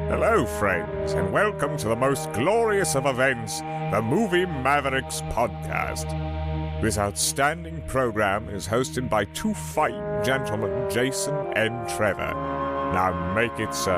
Hello, friends, and welcome to the most glorious of events, the Movie Mavericks podcast. This outstanding program is hosted by two fine gentlemen, Jason and Trevor. Now make it so.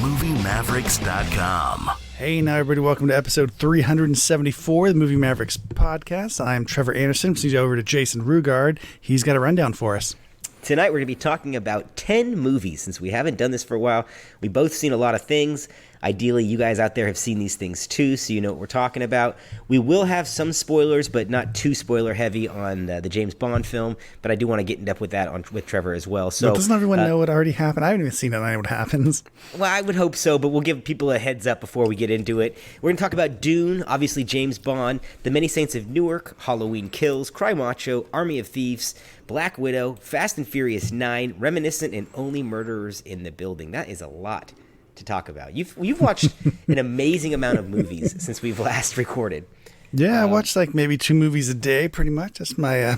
MovieMavericks.com. Hey, now everybody, welcome to episode 374 of the Movie Mavericks podcast. I'm Trevor Anderson. Please over to Jason Rugard. He's got a rundown for us. Tonight we're going to be talking about 10 movies. Since we haven't done this for a while, we've both seen a lot of things. Ideally, you guys out there have seen these things too, so you know what we're talking about. We will have some spoilers, but not too spoiler heavy on the James Bond film, but I do want to get in depth with that with Trevor as well. So, doesn't everyone know what already happened? I haven't even seen it. I know what happens. Well, I would hope so, but we'll give people a heads up before we get into it. We're going to talk about Dune, obviously James Bond, The Many Saints of Newark, Halloween Kills, Cry Macho, Army of Thieves, Black Widow, Fast and Furious 9, Reminiscent, and Only Murderers in the Building. That is a lot to talk about. You've watched an amazing amount of movies since we've last recorded. Yeah, I watch like maybe 2 movies a day, pretty much. That's my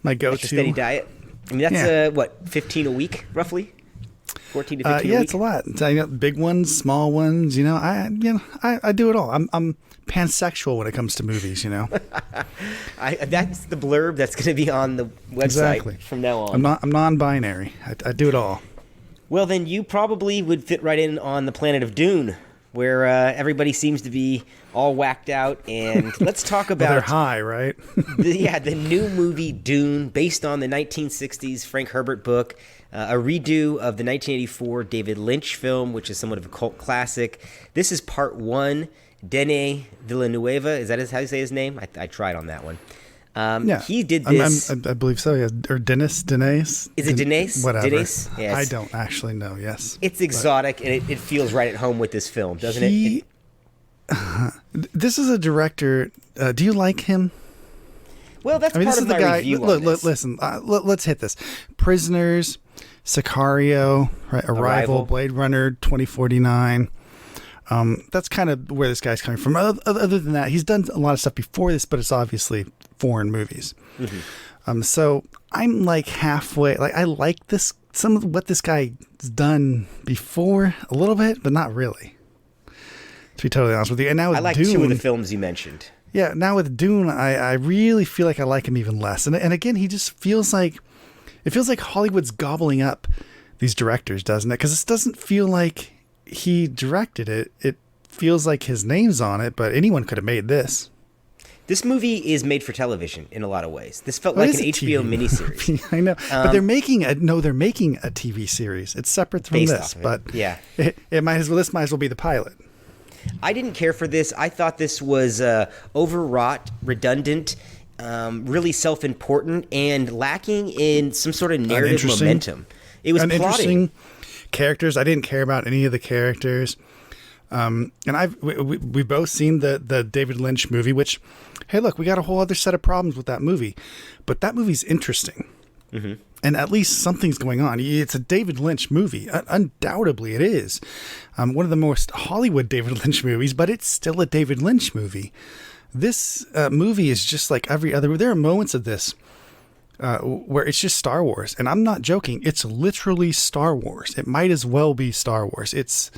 my go-to. That's your steady diet. I mean, that's what, 15 a week, roughly? 14 to 15 a week? Yeah, it's a lot. Big ones, small ones. I do it all. I'm pansexual when it comes to movies. That's the blurb that's going to be on the website from now on. I'm non-binary. I do it all. Well, then you probably would fit right in on the planet of Dune, where everybody seems to be all whacked out. And let's talk about... Well, they're high, right? the new movie Dune, based on the 1960s Frank Herbert book, a redo of the 1984 David Lynch film, which is somewhat of a cult classic. This is part 1. Denis Villeneuve, is that how you say his name? I tried on that one. He did this. I believe so, yeah. Or Denis? Is it Denis? Whatever. Denis? Yes. I don't actually know, yes. It's exotic, and it feels right at home with this film, doesn't it? This is a director. Do you like him? Well, that's part of my review on this. Listen, let's hit this. Prisoners, Sicario, right, Arrival, Blade Runner 2049. That's kind of where this guy's coming from. Other than that, he's done a lot of stuff before this, but it's obviously foreign movies. Mm-hmm. So I'm like halfway. Like I like some of what this guy's done before a little bit, but not really. To be totally honest with you. And now with I like Dune, 2 of the films you mentioned. Yeah, now with Dune, I really feel like I like him even less. And again, he just feels like Hollywood's gobbling up these directors, doesn't it? Because this doesn't feel like he directed it. It feels like his name's on it, but anyone could have made this. This movie is made for television in a lot of ways. This felt like an HBO miniseries. I know, but they're making a TV series. It's separate from this, but yeah, it might as well be the pilot. I didn't care for this. I thought this was overwrought, redundant, really self-important, and lacking in some sort of narrative momentum. It was plotting. Characters, I didn't care about any of the characters, and we've both seen the David Lynch movie. Which, hey, look, we got a whole other set of problems with that movie, but that movie's interesting, and at least something's going on. It's a David Lynch movie, undoubtedly it is, one of the most Hollywood David Lynch movies, but it's still a David Lynch movie. This movie is just like every other. There are moments of this. Where it's just Star Wars. And I'm not joking. It's literally Star Wars. It might as well be Star Wars. It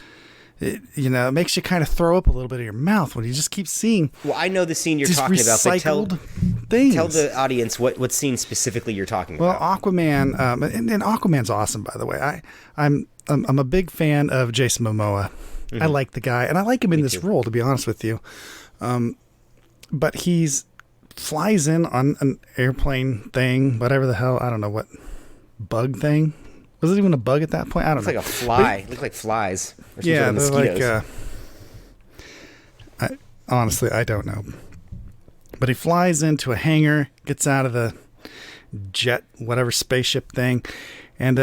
makes you kind of throw up a little bit in your mouth when you just keep seeing. Well, I know the scene you're talking about, but tell the audience what scene specifically you're talking about. Well, Aquaman, and Aquaman's awesome, by the way. I'm a big fan of Jason Momoa. Mm-hmm. I like the guy, and I like him in this role, to be honest with you. But he's flies in on an airplane thing, whatever the hell, I don't know what bug thing. Was it even a bug at that point? I don't know. It's like a fly. It looked like flies. Yeah, they're like, honestly, I don't know. But he flies into a hangar, gets out of the jet, whatever spaceship thing, and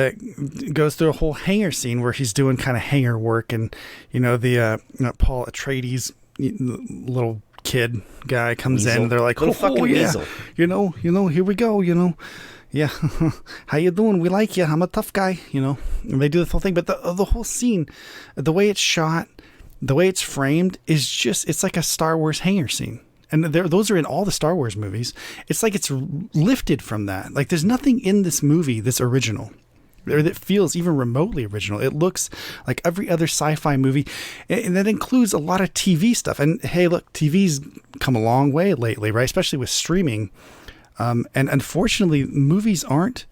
goes through a whole hangar scene where he's doing kind of hangar work, and Paul Atreides, little kid guy comes in, and they're like, oh yeah, here we go, yeah, how you doing? We like you. I'm a tough guy, and they do the whole thing. But the whole scene, the way it's shot, the way it's framed is just, it's like a Star Wars hangar scene. And those are in all the Star Wars movies. It's like it's lifted from that. Like there's nothing in this movie that's original. or that feels even remotely original. It looks like every other sci-fi movie, and that includes a lot of TV stuff. And hey, look, TV's come a long way lately, right? Especially with streaming. And unfortunately, movies aren't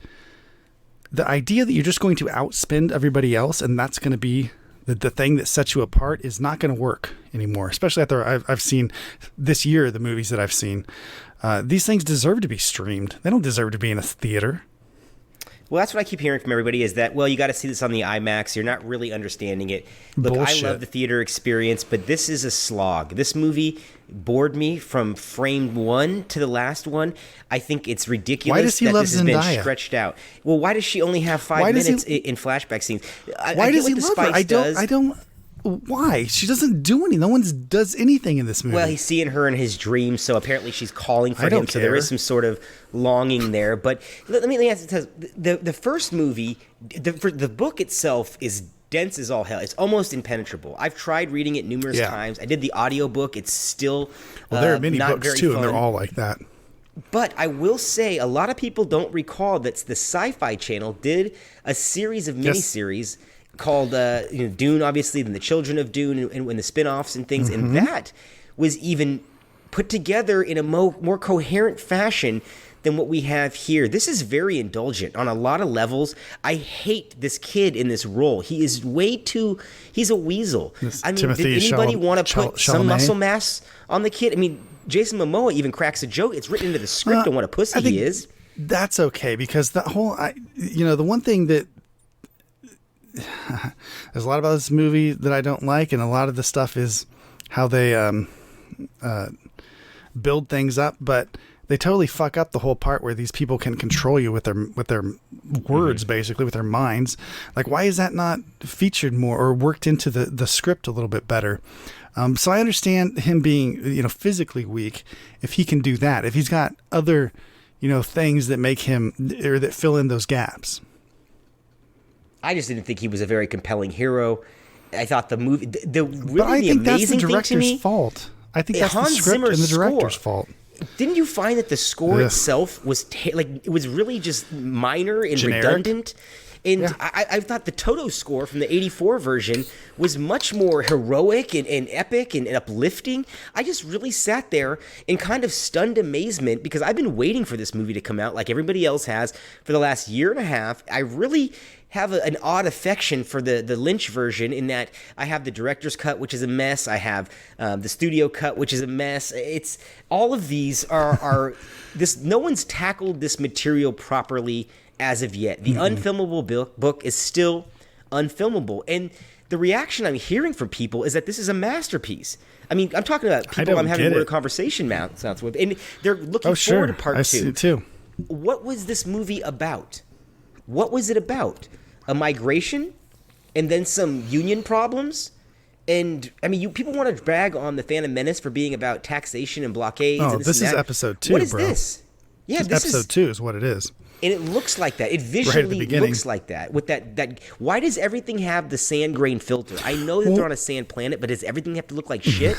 the idea that you're just going to outspend everybody else, and that's going to be the thing that sets you apart is not going to work anymore. Especially after I've seen this year, the movies that I've seen. These things deserve to be streamed. They don't deserve to be in a theater. Well, that's what I keep hearing from everybody is that, well, you got to see this on the IMAX. You're not really understanding it. Look, Bullshit. I love the theater experience, but this is a slog. This movie bored me from frame one to the last one. I think it's ridiculous Why does he that love this has been Zendaya? stretched out. Well, why does she only have 5 minutes in flashback scenes? Why does he love her? I don't. Why? She doesn't do anything. No one does anything in this movie. Well, he's seeing her in his dreams, so apparently she's calling for him. So there is some sort of longing there. But let me ask you, the first movie, the book itself is dense as all hell. It's almost impenetrable. I've tried reading it numerous times. I did the audiobook. It's still there are many not books very too, fun. and they're all like that. But I will say a lot of people don't recall that the Sci-Fi Channel did a series of miniseries called Dune, obviously, then the Children of Dune, and the spin-offs and things. And that was even put together in a more coherent fashion than what we have here. This is very indulgent on a lot of levels. I hate this kid in this role. He is he's a weasel. I mean, did anybody want to put some muscle mass on the kid? I mean, Jason Momoa even cracks a joke. It's written into the script on what a pussy he is. That's okay, because the whole, the one thing that, there's a lot about this movie that I don't like, and a lot of the stuff is how they build things up, but they totally fuck up the whole part where these people can control you with their words, basically, with their minds. Like, why is that not featured more or worked into the script a little bit better? So I understand him being, physically weak, if he can do that, if he's got other, things that make him, or that fill in those gaps. I just didn't think he was a very compelling hero. I thought the movie, but I think that's the director's fault. I think that's the script and the director's fault. Didn't you find that the score itself was it was really just minor and generic, redundant? And I thought the Toto score from the '84 version was much more heroic and epic and uplifting. I just really sat there in kind of stunned amazement because I've been waiting for this movie to come out like everybody else has for the last year and a half. I really have an odd affection for the Lynch version in that I have the director's cut, which is a mess. I have the studio cut, which is a mess. It's all of these are this. No one's tackled this material properly as of yet. The unfilmable book is still unfilmable, and the reaction I'm hearing from people is that this is a masterpiece. I mean, I'm talking about people I'm having a conversation with, and they're looking forward to part 2. I see it too. What was this movie about? What was it about? A migration, and then some union problems, and I mean, people want to brag on the Phantom Menace for being about taxation and blockades. Oh, and this is episode 2, What is bro. this? Yeah, this is episode 2 is what it is. And it looks like that. It visually looks like that. With that, why does everything have the sand grain filter? I know that they're on a sand planet, but does everything have to look like shit?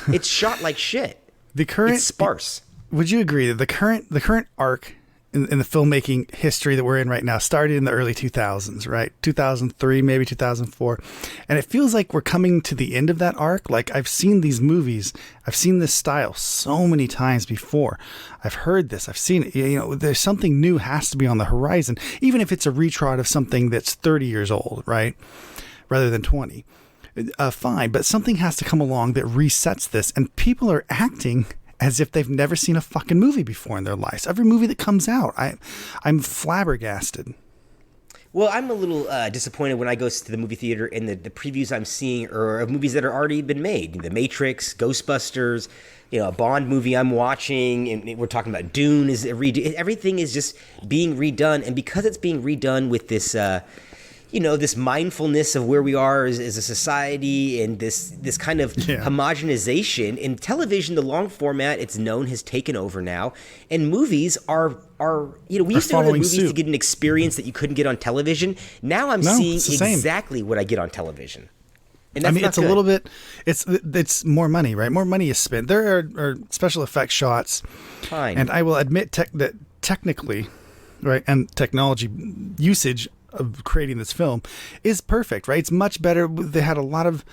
It's shot like shit. It's sparse. Would you agree that the current arc in the filmmaking history that we're in right now started in the early 2000s, right? 2003, maybe 2004. And it feels like we're coming to the end of that arc. Like, I've seen these movies. I've seen this style so many times before. I've heard this. I've seen it. There's something new has to be on the horizon, even if it's a retrot of something that's 30 years old, right? Rather than 20. Fine. But something has to come along that resets this. And people are acting as if they've never seen a fucking movie before in their lives. Every movie that comes out, I'm flabbergasted. Well, I'm a little disappointed when I go to the movie theater and the previews I'm seeing are of movies that are already been made. The Matrix, Ghostbusters, a Bond movie I'm watching, and we're talking about Dune. Everything is just being redone, and because it's being redone with this this mindfulness of where we are as a society and this kind of homogenization. In television, the long format, it's known, has taken over now. And movies are we used to go to the movies to get an experience that you couldn't get on television. Now I'm seeing exactly what I get on television. And that's it's a little bit, it's more money, right? More money is spent. There are special effects shots. Fine. And I will admit that technically, right, and technology usage of creating this film is perfect, right? It's much better. They had a lot of,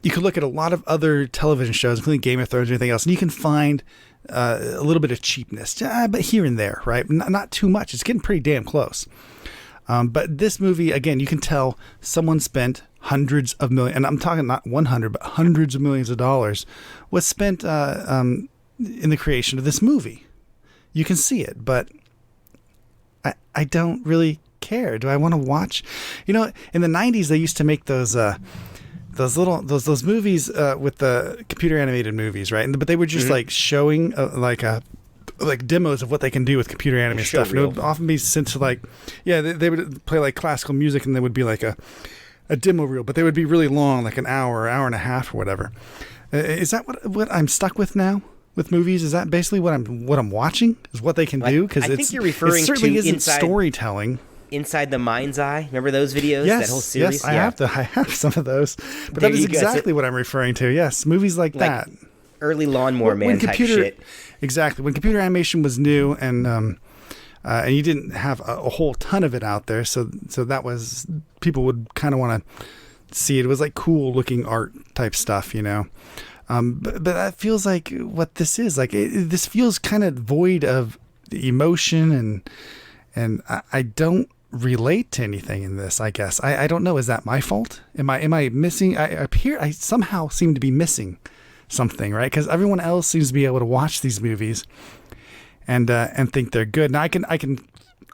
you could look at a lot of other television shows, including Game of Thrones or anything else, and you can find a little bit of cheapness, but here and there, right? Not too much. It's getting pretty damn close. But this movie, again, you can tell someone spent hundreds of millions, and I'm talking not 100, but hundreds of millions of dollars was spent in the creation of this movie. You can see it, but I don't really care. Do I want to watch? You know, in the 90s, they used to make those movies with the computer animated movies, right? But they were just like showing like demos of what they can do with computer animated stuff. And it would often be sent to they would play like classical music, and there would be like a demo reel, but they would be really long, like an hour and a half or whatever. Is that what I'm stuck with now with movies? Is that basically what I'm watching? Is what they can do? Because I think you're referring certainly to isn't storytelling. Inside the Mind's Eye. Remember those videos? Yes, that whole series? Yes, I have some of those. But that is exactly what I'm referring to. Yes, movies like that. Early Lawnmower Man type shit. Exactly. When computer animation was new and you didn't have a whole ton of it out there, so that was, people would kind of want to see it. It was like cool looking art type stuff, you know. But that feels like what this is. Like this feels kind of void of emotion, and I don't relate to anything in this, I guess. I don't know. Is that my fault? Am I missing? I somehow seem to be missing something, right? Because everyone else seems to be able to watch these movies and think they're good. Now I can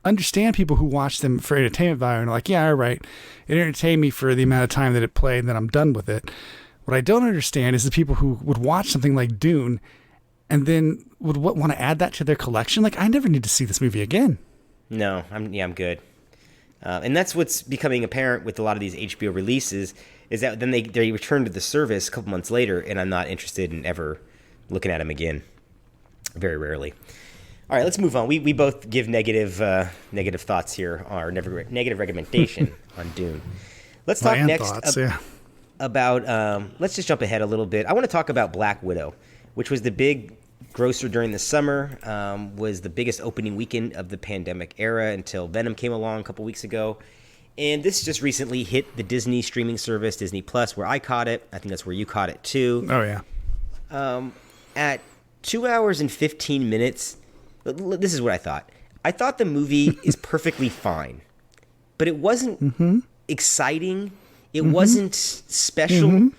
understand people who watch them for entertainment value and are like, yeah, all right, it entertained me for the amount of time that it played, and then I'm done with it. What I don't understand is the people who would watch something like Dune and then would want to add that to their collection. Like, I never need to see this movie again. No, I'm good. And that's what's becoming apparent with a lot of these HBO releases, is that then they return to the service a couple months later, and I'm not interested in ever looking at them again. Very rarely. All right, let's move on. We both give negative thoughts here, or negative recommendation on Dune. Let's talk next about, let's just jump ahead a little bit. I want to talk about Black Widow, which was the big grosser during the summer, was the biggest opening weekend of the pandemic era until Venom came along a couple weeks ago. And this just recently hit the Disney streaming service, Disney Plus, where I caught it. I think that's where you caught it too. Oh, yeah. At 2 hours and 15 minutes, this is what I thought. I thought the movie is perfectly fine, but it wasn't exciting. It wasn't special.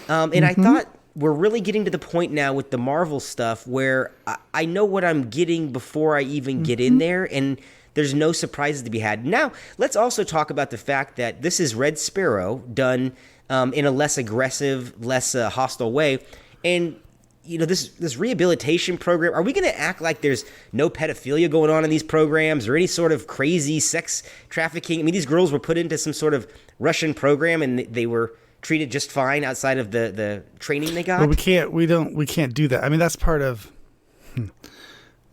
And I thought we're really getting to the point now with the Marvel stuff where I know what I'm getting before I even get in there, and there's no surprises to be had. Now, let's also talk about the fact that this is Red Sparrow done in a less aggressive, less hostile way. And, you know, this rehabilitation program, are we going to act like there's no pedophilia going on in these programs or any sort of crazy sex trafficking? I mean, these girls were put into some sort of Russian program and they were treated just fine outside of the training they got. Well, we can't do that. I mean, that's part of.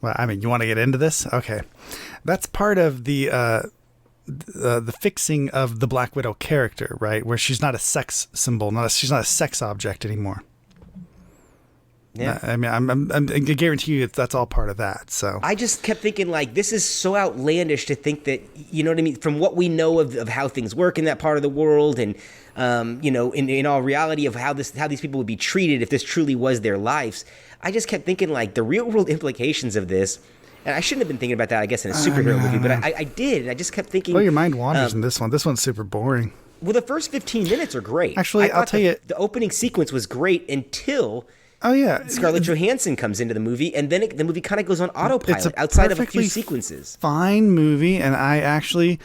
Well, I mean, you want to get into this? Okay, that's part of the fixing of the Black Widow character, right? Where she's not a sex symbol, she's not a sex object anymore. Yeah, I mean, I guarantee you that's all part of that. So I just kept thinking, like, this is so outlandish to think that, you know what I mean, from what we know of how things work in that part of the world, and you know, in all reality of how these people would be treated if this truly was their lives. I just kept thinking, like, the real world implications of this. And I shouldn't have been thinking about that, I guess, in a superhero movie, but I did. And I just kept thinking. Well, your mind wanders in this one. This one's super boring. Well, the first 15 minutes are great. Actually, I'll tell you, the opening sequence was great until. Oh, yeah. Scarlett Johansson comes into the movie, and then the movie kind of goes on autopilot outside of a few sequences. Fine movie, and I actually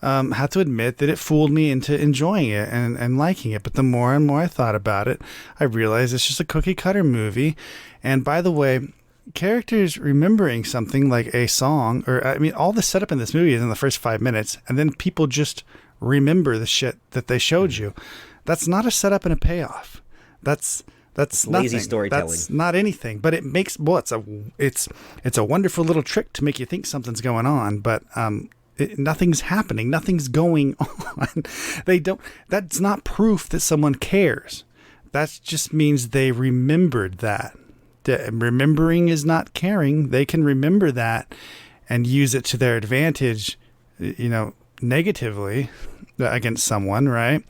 have to admit that it fooled me into enjoying it and liking it. But the more and more I thought about it, I realized it's just a cookie-cutter movie. And by the way, characters remembering something like a song, or I mean, all the setup in this movie is in the first 5 minutes, and then people just remember the shit that they showed you. That's not a setup and a payoff. That's lazy nothing. Storytelling. That's not anything, but it makes it's a wonderful little trick to make you think something's going on, but nothing's happening, nothing's going on. That's not proof that someone cares. That just means they remembered that. Remembering is not caring. They can remember that and use it to their advantage, you know, negatively against someone, right?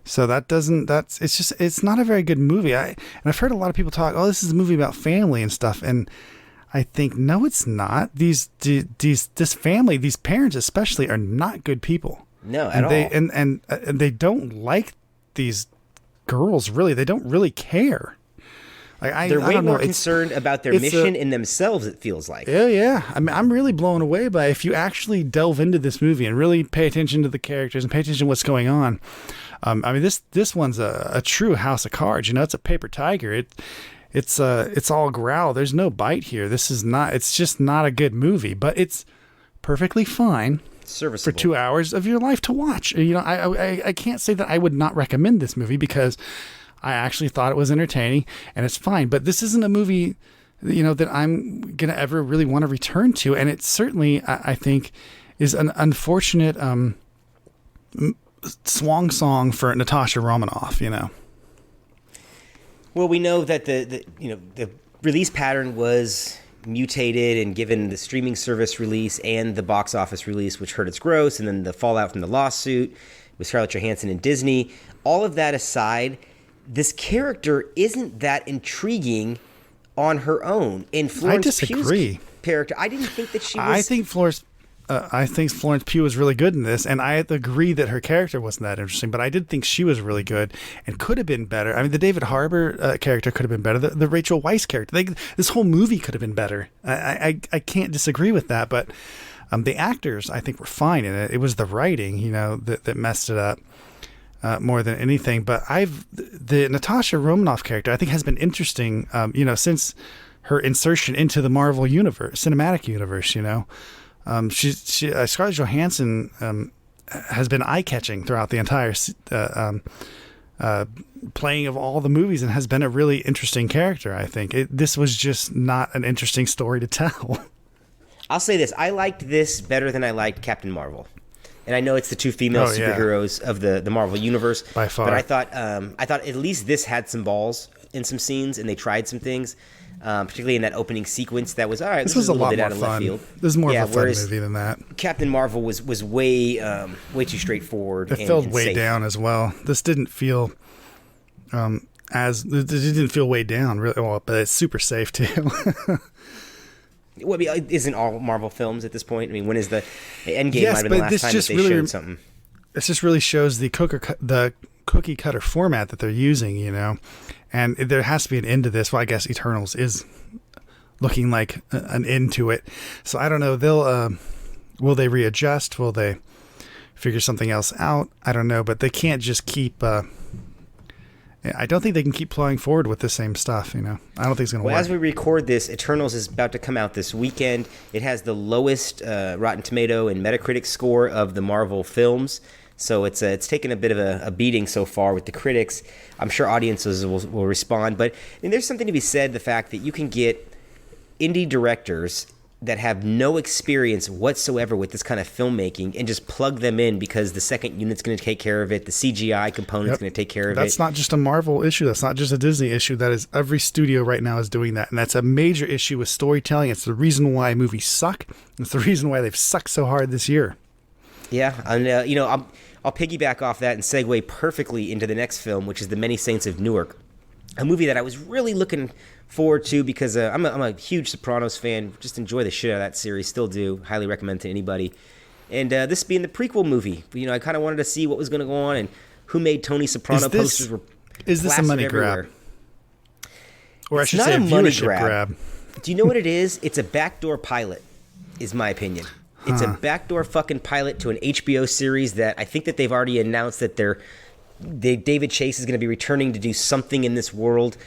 So it's not a very good movie. I've heard a lot of people talk, oh, this is a movie about family and stuff, and I think no, it's not. This family, these parents especially, are not good people. No, at all. And they don't like these girls, really. They don't really care. They're way more concerned about their mission in themselves, it feels like. Yeah. I mean, I'm really blown away by, if you actually delve into this movie and really pay attention to the characters and pay attention to what's going on. I mean, this one's a true house of cards. It's a paper tiger. It's all growl. There's no bite here. It's just not a good movie, but it's perfectly fine. Serviceable. For 2 hours of your life to watch. I can't say that I would not recommend this movie, because I actually thought it was entertaining and it's fine. But this isn't a movie, that I'm going to ever really want to return to. And it certainly, I think, is an unfortunate swan song for Natasha Romanoff, Well, we know that the release pattern was mutated and given the streaming service release and the box office release, which hurt its gross, and then the fallout from the lawsuit with Scarlett Johansson and Disney. All of that aside, this character isn't that intriguing on her own. In Florence Pugh's character, I didn't think that she was... I think Florence Pugh was really good in this, and I agree that her character wasn't that interesting, but I did think she was really good and could have been better. I mean, the David Harbour character could have been better. The Rachel Weisz character, this whole movie could have been better. I can't disagree with that, but the actors, I think, were fine in it. It was the writing, that messed it up more than anything. But the Natasha Romanoff character, I think, has been interesting, since her insertion into the Marvel universe, cinematic universe, Scarlett Johansson has been eye-catching throughout the entire playing of all the movies, and has been a really interesting character, I think. This was just not an interesting story to tell. I'll say this. I liked this better than I liked Captain Marvel. And I know it's the two female superheroes of the Marvel universe. By far. But I thought at least this had some balls in some scenes, and they tried some things. Particularly in that opening sequence, that was all right. This was a little lot bit more out of fun. Left field. This is more of a fun movie than that. Captain Marvel was way too straightforward. It felt way down as well. This didn't feel it didn't feel way down really well, but it's super safe too. Well, I mean, isn't all Marvel films at this point? I mean, when is the Endgame? Yes, might have been the last time that they showed something. This just really shows the cookie cutter format that they're using, and there has to be an end to this. Well, I guess Eternals is looking like an end to it. So I don't know. Will they readjust? Will they figure something else out? I don't know, but they can't just keep. I don't think they can keep plowing forward with the same stuff. I don't think it's going to work. As we record this, Eternals is about to come out this weekend. It has the lowest Rotten Tomato and Metacritic score of the Marvel films. So it's taken a bit of a beating so far with the critics. I'm sure audiences will respond. But there's something to be said, the fact that you can get indie directors that have no experience whatsoever with this kind of filmmaking and just plug them in because the second unit's going to take care of it. The CGI component's going to take care of it. That's not just a Marvel issue. That's not just a Disney issue. That is every studio right now is doing that. And that's a major issue with storytelling. It's the reason why movies suck. It's the reason why they've sucked so hard this year. Yeah. And, I'll piggyback off that and segue perfectly into the next film, which is The Many Saints of Newark, a movie that I was really looking forward to because I'm a huge Sopranos fan. Just enjoy the shit out of that series. Still do. Highly recommend to anybody. And this being the prequel movie, I kind of wanted to see what was going to go on and who made Tony Soprano posters were Is this a money grab? Or I should say a viewership grab. Do you know what it is? It's a backdoor pilot, is my opinion. It's a backdoor fucking pilot to an HBO series that I think that they've already announced that David Chase is going to be returning to do something in this world.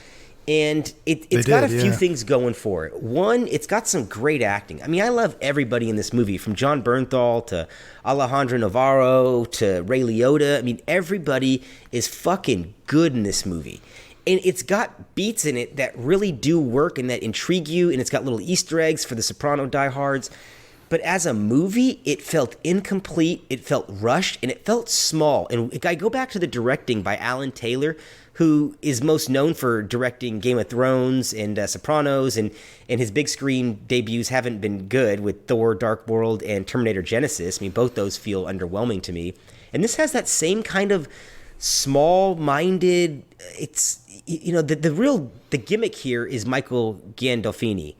And it's got a few things going for it. One, it's got some great acting. I mean, I love everybody in this movie, from John Bernthal to Alejandro Navarro to Ray Liotta. I mean, everybody is fucking good in this movie. And it's got beats in it that really do work and that intrigue you. And it's got little Easter eggs for the Soprano diehards. But as a movie, it felt incomplete, it felt rushed, and it felt small. And I go back to the directing by Alan Taylor, who is most known for directing Game of Thrones and Sopranos, and his big screen debuts haven't been good with Thor, Dark World, and Terminator Genesis. I mean, both those feel underwhelming to me. And this has that same kind of small-minded, it's, you know, the gimmick here is Michael Gandolfini,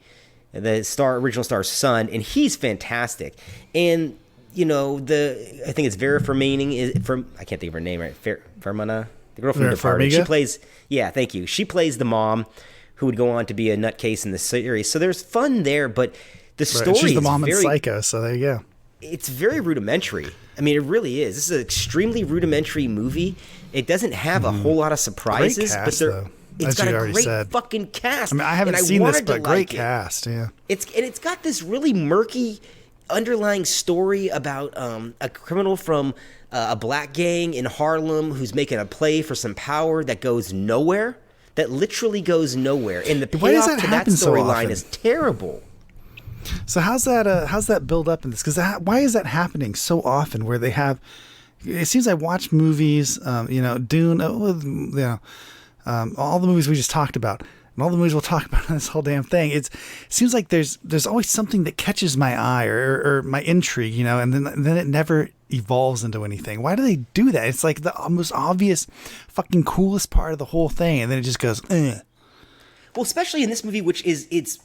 the original star's son, and he's fantastic. And you know, I think it's Vera Farmiga I can't think of her name right. Farmiga, the girl from The Departed. She plays, yeah, thank you. She plays the mom, who would go on to be a nutcase in the series. So there's fun there, but the story she's the is mom in very, Psycho. So there you go. It's very rudimentary. I mean, it really is. This is an extremely rudimentary movie. It doesn't have a whole lot of surprises, Great cast, but though. It's got a great said. fucking cast. I mean, I haven't seen this, but great cast. Yeah, it's got this really murky underlying story about a criminal from a black gang in Harlem who's making a play for some power that goes nowhere. That literally goes nowhere, and the payoff to that storyline is terrible. So how's that build up in this? Because why is that happening so often? Where they have, it seems I watch movies, Dune, all the movies we just talked about, and all the movies we'll talk about in this whole damn thing. It seems like there's always something that catches my eye or my intrigue, you know, and then it never evolves into anything. Why do they do that? It's like the most obvious, fucking coolest part of the whole thing, and then it just goes. Well, especially in this movie, which is it's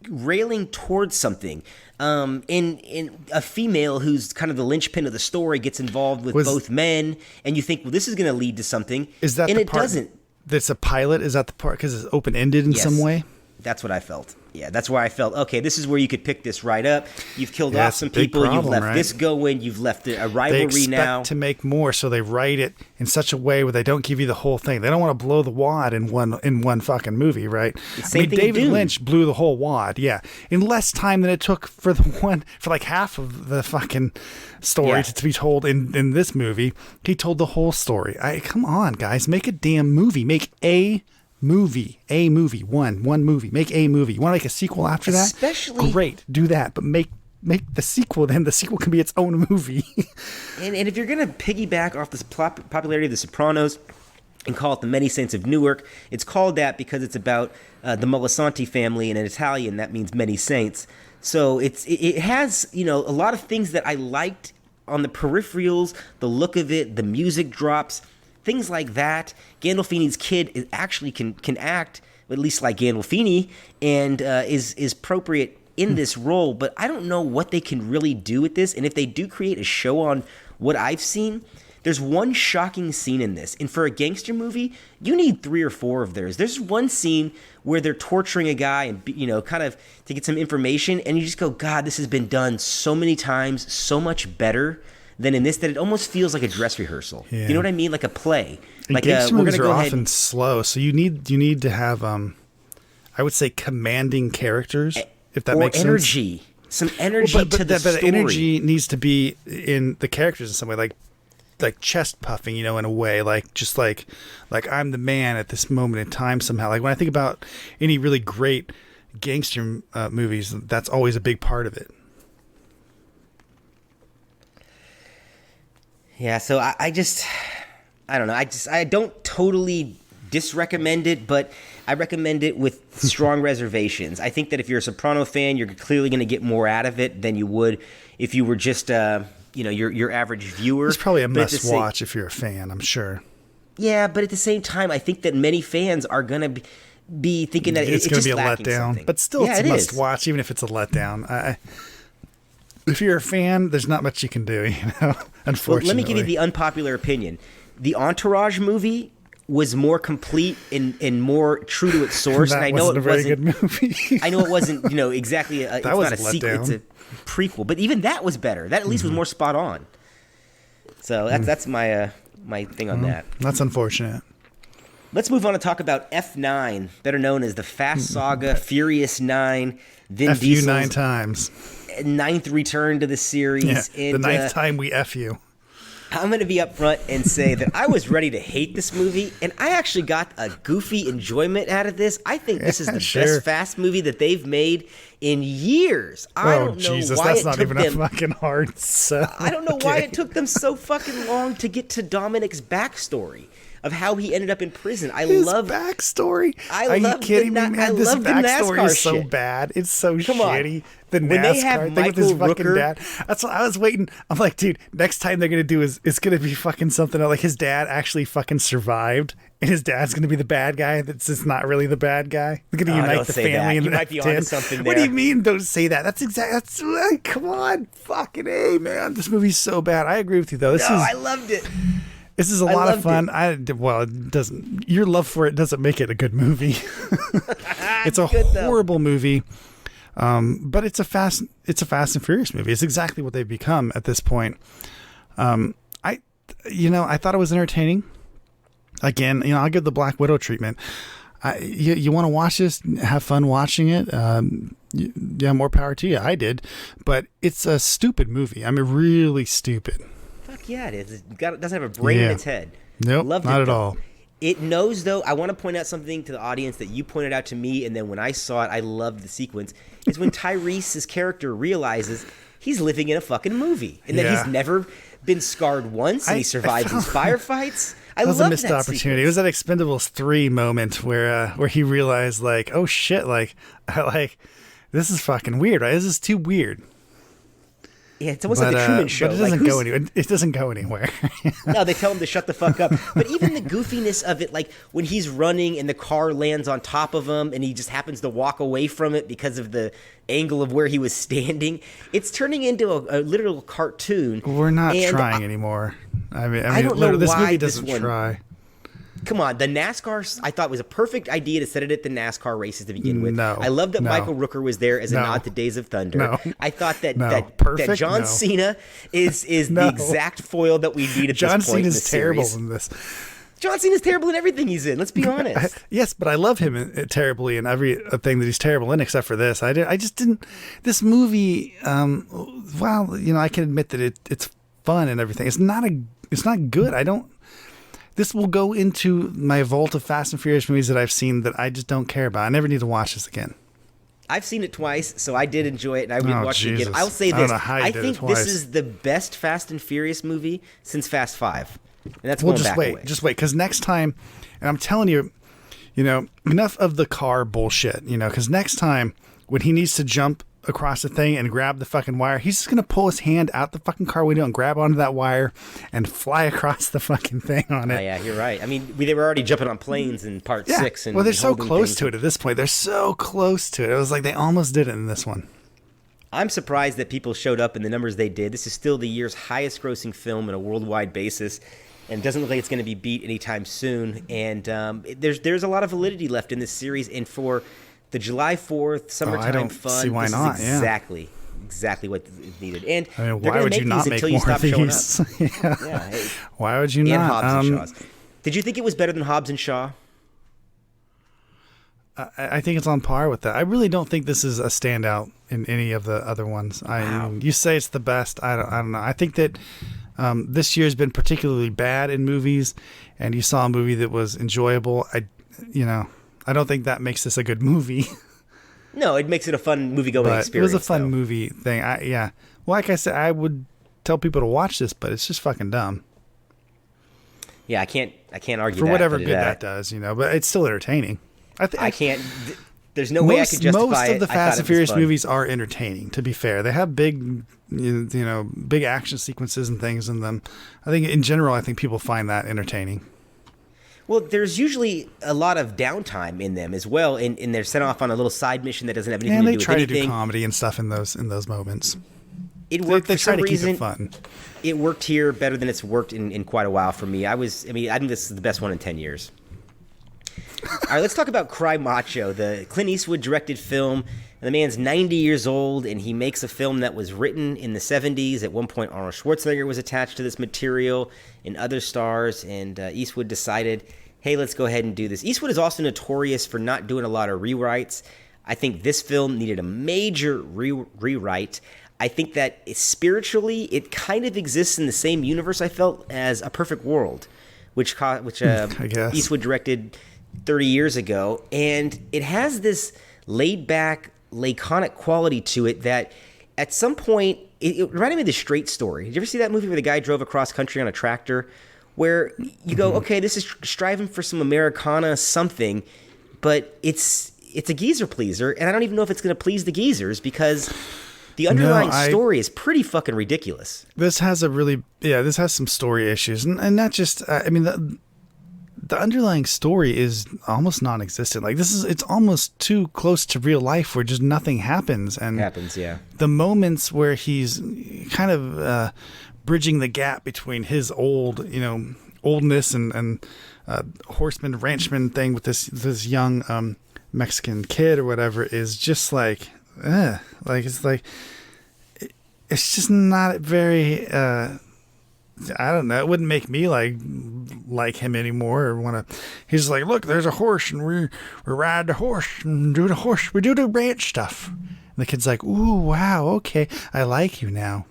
railing towards something. In a female who's kind of the linchpin of the story gets involved with both men, and you think, well, this is going to lead to something. Is that and the it part doesn't? That's a pilot. Is that the part because it's open ended in some way? That's what I felt. Yeah, that's where I felt, okay, this is where you could pick this right up. You've killed off some people. You've left this going. You've left a rivalry they expect now. To make more, so they write it in such a way where they don't give you the whole thing. They don't want to blow the wad in one fucking movie, right? David Lynch blew the whole wad, yeah, in less time than it took for like half of the fucking story to be told in this movie. He told the whole story. Come on, guys, make a damn movie. Make a movie, one movie. Make a movie. You want to make a sequel after that? Especially, great, do that. But make the sequel. Then the sequel can be its own movie. and if you're gonna piggyback off the popularity of The Sopranos and call it The Many Saints of Newark, it's called that because it's about the Moltisanti family, and in Italian that means many saints. So it has, you know, a lot of things that I liked on the peripherals, the look of it, the music drops. Things like that. Gandolfini's kid actually can act, at least like Gandolfini, and is appropriate in this role. But I don't know what they can really do with this. And if they do create a show on what I've seen, there's one shocking scene in this. And for a gangster movie, you need 3 or 4 of theirs. There's one scene where they're torturing a guy and, you know, kind of to get some information. And you just go, God, this has been done so many times, so much better than in this, that it almost feels like a dress rehearsal. Yeah. You know what I mean? Like a play. Like gangster movies are often slow, so you need to have I would say commanding characters, if that makes energy. Sense. Some energy to the story. But energy needs to be in the characters in some way, like chest puffing, you know, in a way, like just like I'm the man at this moment in time somehow. Like when I think about any really great gangster movies, that's always a big part of it. Yeah, so I don't know. I don't totally disrecommend it, but I recommend it with strong reservations. I think that if you're a Soprano fan, you're clearly going to get more out of it than you would if you were just, your average viewer. It's probably a must-watch if you're a fan, I'm sure. Yeah, but at the same time, I think that many fans are going to be thinking that it's going to be a letdown. Something. But still, it's a must-watch, even if it's a letdown. If you're a fan, there's not much you can do, you know, unfortunately. Well, let me give you the unpopular opinion. The Entourage movie was more complete and more true to its source. That and I know wasn't a very good movie. I know it wasn't, exactly. It's not a sequel. It's a prequel. But even that was better. That at least was more spot on. So that's my my thing on that. That's unfortunate. Let's move on to talk about F9, better known as the Fast Saga, Furious 9, Vin Diesel's 9 times. 9th return to the series. Yeah, and, the 9th time we F you. I'm going to be upfront and say that I was ready to hate this movie, and I actually got a goofy enjoyment out of this. I think this is the best Fast movie that they've made in years. I don't know Jesus, why that's it not took even them, a fucking hard sell. I don't know why it took them so fucking long to get to Dominic's backstory of how he ended up in prison. His backstory. Are you kidding me, man? This backstory is so bad. It's so shitty. The NASCAR thing with his fucking dad. That's what I was waiting. I'm like, dude, next time they're gonna do is it's gonna be fucking something like his dad actually fucking survived, and his dad's gonna be the bad guy. That's just not really the bad guy. They're gonna unite the family. You might be onto something there. What do you mean? Don't say that. That's come on, fucking A, man. This movie's so bad. I agree with you though. I loved it. This is a lot of fun. It doesn't. Your love for it doesn't make it a good movie. It's a horrible movie, but it's a Fast and Furious movie. It's exactly what they've become at this point. I thought it was entertaining. Again, I'll give the Black Widow treatment. You want to watch this, have fun watching it. Yeah, more power to you. I did, but it's a stupid movie. I mean, really stupid. Fuck yeah, it is. It doesn't have a brain in its head. Nope, not at all. It knows, though. I want to point out something to the audience that you pointed out to me, and then when I saw it, I loved the sequence. Is when Tyrese's character realizes he's living in a fucking movie, and that he's never been scarred once, and he survived these firefights. That was a missed opportunity. Sequence. It was that Expendables 3 moment where he realized, like, oh shit, like this is fucking weird. Right? This is too weird. Yeah, it's almost like the Truman Show. But it doesn't go anywhere. It doesn't go anywhere. No, they tell him to shut the fuck up. But even the goofiness of it, like when he's running and the car lands on top of him and he just happens to walk away from it because of the angle of where he was standing, it's turning into a literal cartoon. We're not trying anymore. I mean, I don't know this why movie doesn't try. Come on, the NASCAR, I thought was a perfect idea to set it at the NASCAR races to begin with. No, I love that Michael Rooker was there as a nod to Days of Thunder. No, I thought that John No. Cena is the exact foil that we need at John this point Cena's in the terrible series. in this. John Cena's terrible in everything he's in. Let's be honest. Yes, but I love him terribly in every thing that he's terrible in, except for this. I just didn't. This movie, I can admit that it's fun and everything. It's not good. This will go into my vault of Fast and Furious movies that I've seen that I just don't care about. I never need to watch this again. I've seen it twice, so I did enjoy it, and I would watch it again. I'll say I don't this. know how you did think it twice. this is the best Fast and Furious movie since Fast 5. And that's going back away. Just wait, because next time, and I'm telling you, enough of the car bullshit, because next time when he needs to jump across the thing and grab the fucking wire, he's just going to pull his hand out the fucking car window and grab onto that wire and fly across the fucking thing on it. Oh, yeah, you're right. I mean, they were already jumping on planes in part 6. And well, they're so close to it at this point. They're so close to it. It was like they almost did it in this one. I'm surprised that people showed up in the numbers they did. This is still the year's highest grossing film on a worldwide basis, and doesn't look like it's going to be beat anytime soon. And there's a lot of validity left in this series, and for the July 4th summertime fun, see why this not. is exactly what is needed. And I mean, they're why going would to you make not these make until you more stop of showing these? up. Yeah. Hey. Why would you and not? Hobbs and Shaw's. Did you think it was better than Hobbs and Shaw? I think it's on par with that. I really don't think this is a standout in any of the other ones. I mean, you say it's the best. I don't know. I think that this year's been particularly bad in movies, and you saw a movie that was enjoyable. I don't think that makes this a good movie. No, it makes it a fun movie-going experience. It was a fun movie thing. Well, like I said, I would tell people to watch this, but it's just fucking dumb. Yeah, I can't argue for that. whatever good that does, but it's still entertaining. I can't. There's no way I could justify most of the it. Fast and Furious movies are entertaining. To be fair, they have big, big action sequences and things in them. I think in general, I think people find that entertaining. Well, there's usually a lot of downtime in them as well, and they're sent off on a little side mission that doesn't have anything to do with anything. And they try to do comedy and stuff in those moments. It worked they for some try to reason. Keep it fun. It worked here better than it's worked in quite a while for me. I think this is the best one in 10 years. All right, let's talk about Cry Macho, the Clint Eastwood directed film. And the man's 90 years old, and he makes a film that was written in the 70s. At one point, Arnold Schwarzenegger was attached to this material and other stars, and Eastwood decided, hey, let's go ahead and do this. Eastwood is also notorious for not doing a lot of rewrites. I think this film needed a major rewrite. I think that spiritually, it kind of exists in the same universe, I felt, as A Perfect World, which Eastwood directed 30 years ago. And it has this laid-back laconic quality to it that at some point it reminded me of The Straight Story. Did you ever see that movie where the guy drove across country on a tractor? Where you go, okay, this is striving for some Americana something, but it's a geezer pleaser, and I don't even know if it's going to please the geezers because the underlying story is pretty fucking ridiculous. This has this has some story issues, and not just. I mean, the underlying story is almost non-existent. Like it's almost too close to real life, where just nothing happens. And yeah. The moments where he's kind of bridging the gap between his oldness and horseman ranchman thing with this young Mexican kid or whatever is just like it's just not very I don't know, it wouldn't make me like him anymore or want to. He's just like, look, there's a horse and we ride the horse and do the ranch stuff, and the kid's like, ooh, wow, okay, I like you now.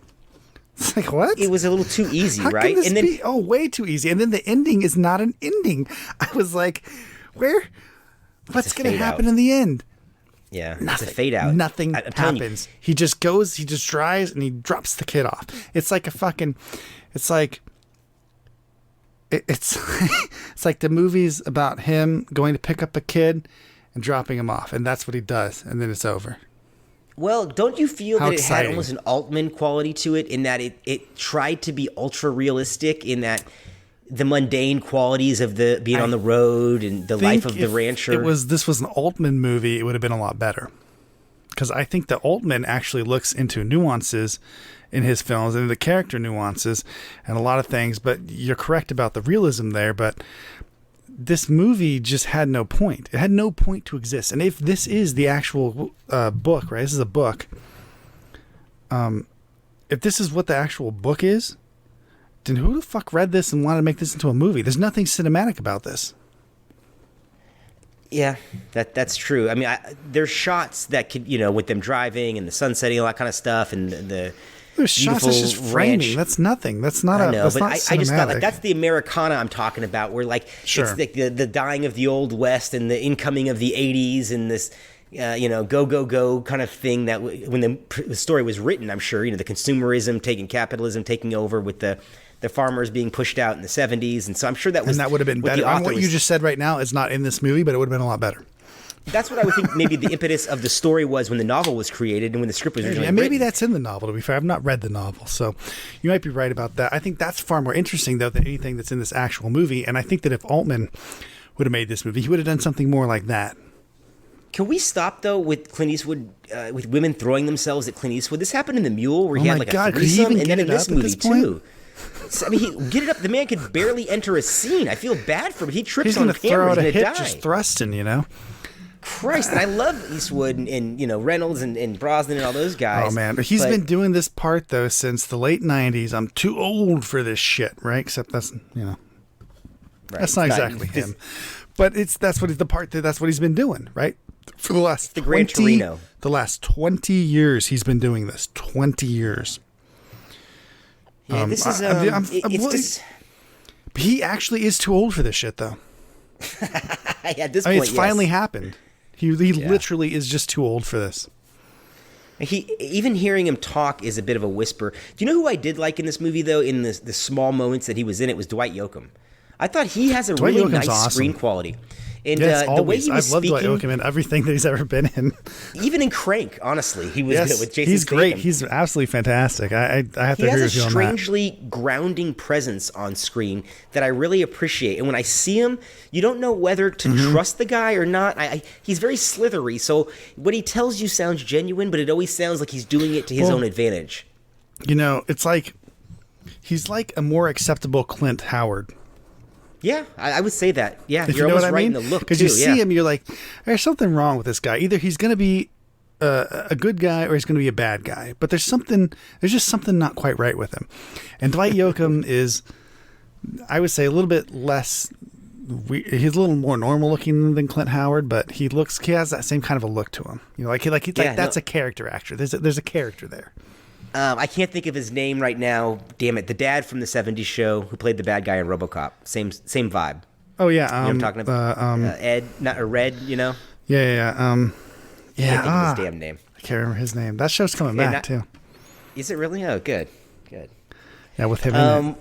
It's like, what? It was a little too easy, How right? Can this be? Oh, way too easy. And then the ending is not an ending. I was like, what's going to happen in the end? Yeah, nothing. It's a fade out. Nothing happens. He just goes, he just drives, and he drops the kid off. It's like it's like the movies about him going to pick up a kid and dropping him off, and that's what he does, and then it's over. Well, don't you feel How that exciting. It had almost an Altman quality to it in that it tried to be ultra realistic in that the mundane qualities of the being on the road and the life of the rancher? This was an Altman movie, it would have been a lot better. Because I think that Altman actually looks into nuances in his films and the character nuances and a lot of things, but you're correct about the realism there, but this movie just had no point. It had no point to exist. And if this is the actual book, right? This is a book. If this is what the actual book is, then who the fuck read this and wanted to make this into a movie? There's nothing cinematic about this. Yeah, that's true. I mean, there's shots that could, with them driving and the sun setting, all that kind of stuff, and there's shots that's just framing. Ranch. That's nothing. That's not I know, that's but not I just thought that's the Americana I'm talking about, where sure. It's like the dying of the old West and the incoming of the '80s and this go kind of thing that when the story was written, I'm sure the consumerism capitalism taking over with the farmers being pushed out in the 70s, and so I'm sure that would have been better. What you just said right now is not in this movie, but it would have been a lot better. That's what I would think maybe the impetus of the story was when the novel was created and when the script was originally written. Maybe written. That's in the novel, to be fair. I've not read the novel, so you might be right about that. I think that's far more interesting, though, than anything that's in this actual movie, and I think that if Altman would have made this movie, he would have done something more like that. Can we stop, though, with Clint Eastwood, with women throwing themselves at Clint Eastwood? This happened in The Mule, where he had a threesome, and then in this movie, too. I mean, get it up. The man could barely enter a scene. I feel bad for him. He trips on camera. He's going to die. Just thrusting, Christ, and I love Eastwood and Reynolds and Brosnan and all those guys. Oh, man. But he's been doing this part, though, since the late 90s. I'm too old for this shit, right? Except that's, right. That's not exactly him. But that's what he's been doing, right? For the last the last 20 years, he's been doing this. 20 years. Yeah, this is he actually is too old for this shit, though. At this point, it's finally happened. He literally is just too old for this. Even hearing him talk is a bit of a whisper. Do you know who I did like in this movie, though? In the small moments that he was in, it was Dwight Yoakam. I thought he has a really nice screen quality. And yes, the way he was speaking, I've loved Dwight Yoakam in everything that he's ever been in. Even in Crank, honestly, he was good with Jason he's great. Statham. He's absolutely fantastic. I have to agree with you on that. He has a strangely grounding presence on screen that I really appreciate. And when I see him, you don't know whether to trust the guy or not. He's very slithery, so what he tells you sounds genuine, but it always sounds like he's doing it to his own advantage. It's like he's like a more acceptable Clint Howard. Yeah, I would say that. Yeah, if you're you know almost what I right mean? in the look, because you see him, you're like, there's something wrong with this guy. Either he's going to be a good guy or he's going to be a bad guy. But there's just something not quite right with him. And Dwight Yoakam is, I would say, a little bit less. He's a little more normal looking than Clint Howard, but he has that same kind of a look to him. That's a character actor. There's a character there. I can't think of his name right now. Damn it. The dad from the 70s show who played the bad guy in RoboCop. Same vibe. Oh, yeah. You know what I'm talking about? Ed, not a Red, Yeah. Yeah, Can't think of his damn name. I can't remember his name. That show's coming back too. Is it really? Oh, good. Yeah, with him in it.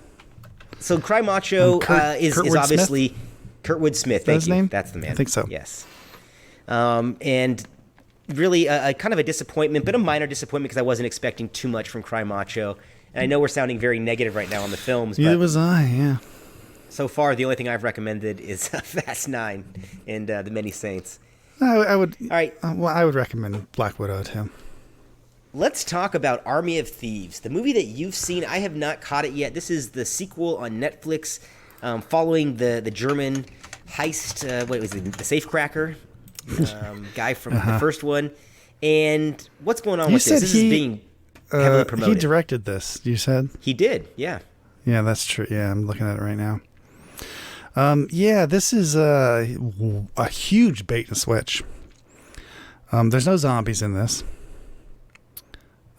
So Cry Macho is obviously Smith? Kurtwood Smith. Is that his name? That's the man. I think so. Yes. And really a kind of a disappointment, but a minor disappointment because I wasn't expecting too much from Cry Macho. And I know we're sounding very negative right now on the films. Neither but was I, yeah. So far, the only thing I've recommended is Fast 9 and The Many Saints. I would. All right. I would recommend Black Widow too. Let's talk about Army of Thieves, the movie that you've seen. I have not caught it yet. This is the sequel on Netflix, following the German heist. What was it? The safecracker guy from the first one. And what's going on with this? This is being heavily promoted. He directed this. You said he did. Yeah. Yeah, that's true. Yeah, I'm looking at it right now. Yeah, this is a huge bait and switch. There's no zombies in this.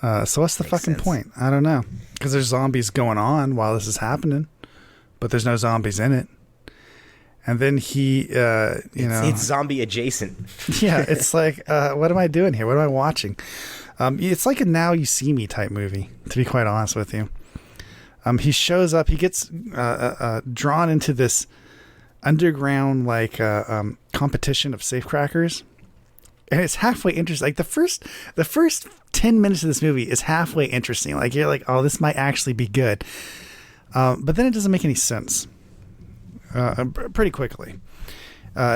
So what's the fucking point? I don't know. Because there's zombies going on while this is happening, but there's no zombies in it. And then it's zombie adjacent. Yeah, it's like, what am I doing here? What am I watching? It's like a Now You See Me type movie, to be quite honest with you. He shows up, he gets drawn into this underground competition of safecrackers. And it's halfway interesting. Like the first 10 minutes of this movie is halfway interesting. Like you're like, oh, this might actually be good. But then it doesn't make any sense. Pretty quickly.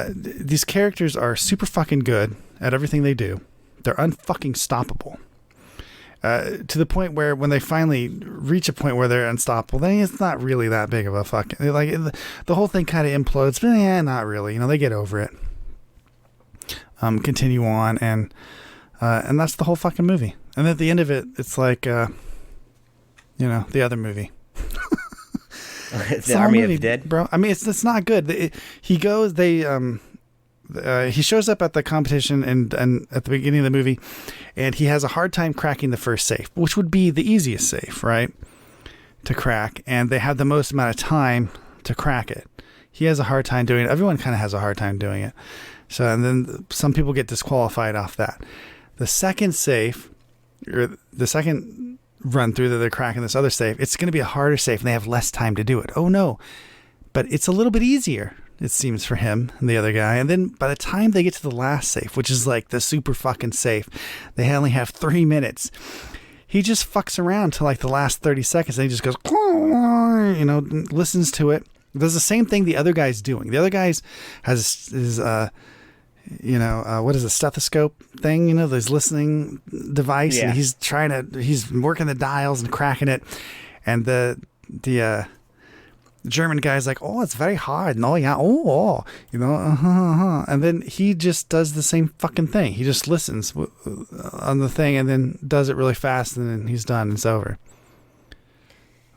These characters are super fucking good at everything they do. They're unfucking stoppable. To the point where when they finally reach a point where they're unstoppable, then it's not really that big of a fucking, like the whole thing kind of implodes, but yeah, not really. They get over it. Continue on, and that's the whole fucking movie. And at the end of it, it's like, the other movie. The Army of the Dead, bro. I mean, it's not good. He shows up at the competition and at the beginning of the movie, and he has a hard time cracking the first safe, which would be the easiest safe, right, to crack. And they have the most amount of time to crack it. He has a hard time doing it. Everyone kind of has a hard time doing it. So, and then some people get disqualified off that. The second safe, or the second run through that they're cracking this other safe, it's going to be a harder safe and they have less time to do it. Oh no. But it's a little bit easier, it seems, for him and the other guy. And then by the time they get to the last safe, which is like the super fucking safe, they only have 3 minutes. He just fucks around till like the last 30 seconds and he just goes, listens to it. Does the same thing the other guy's doing. The other guy's has his what is a stethoscope thing, this listening device, and he's working the dials and cracking it, and the German guy's like, oh, it's very hard, no, yeah, and then he just does the same fucking thing. He just listens on the thing and then does it really fast, and then he's done. It's over.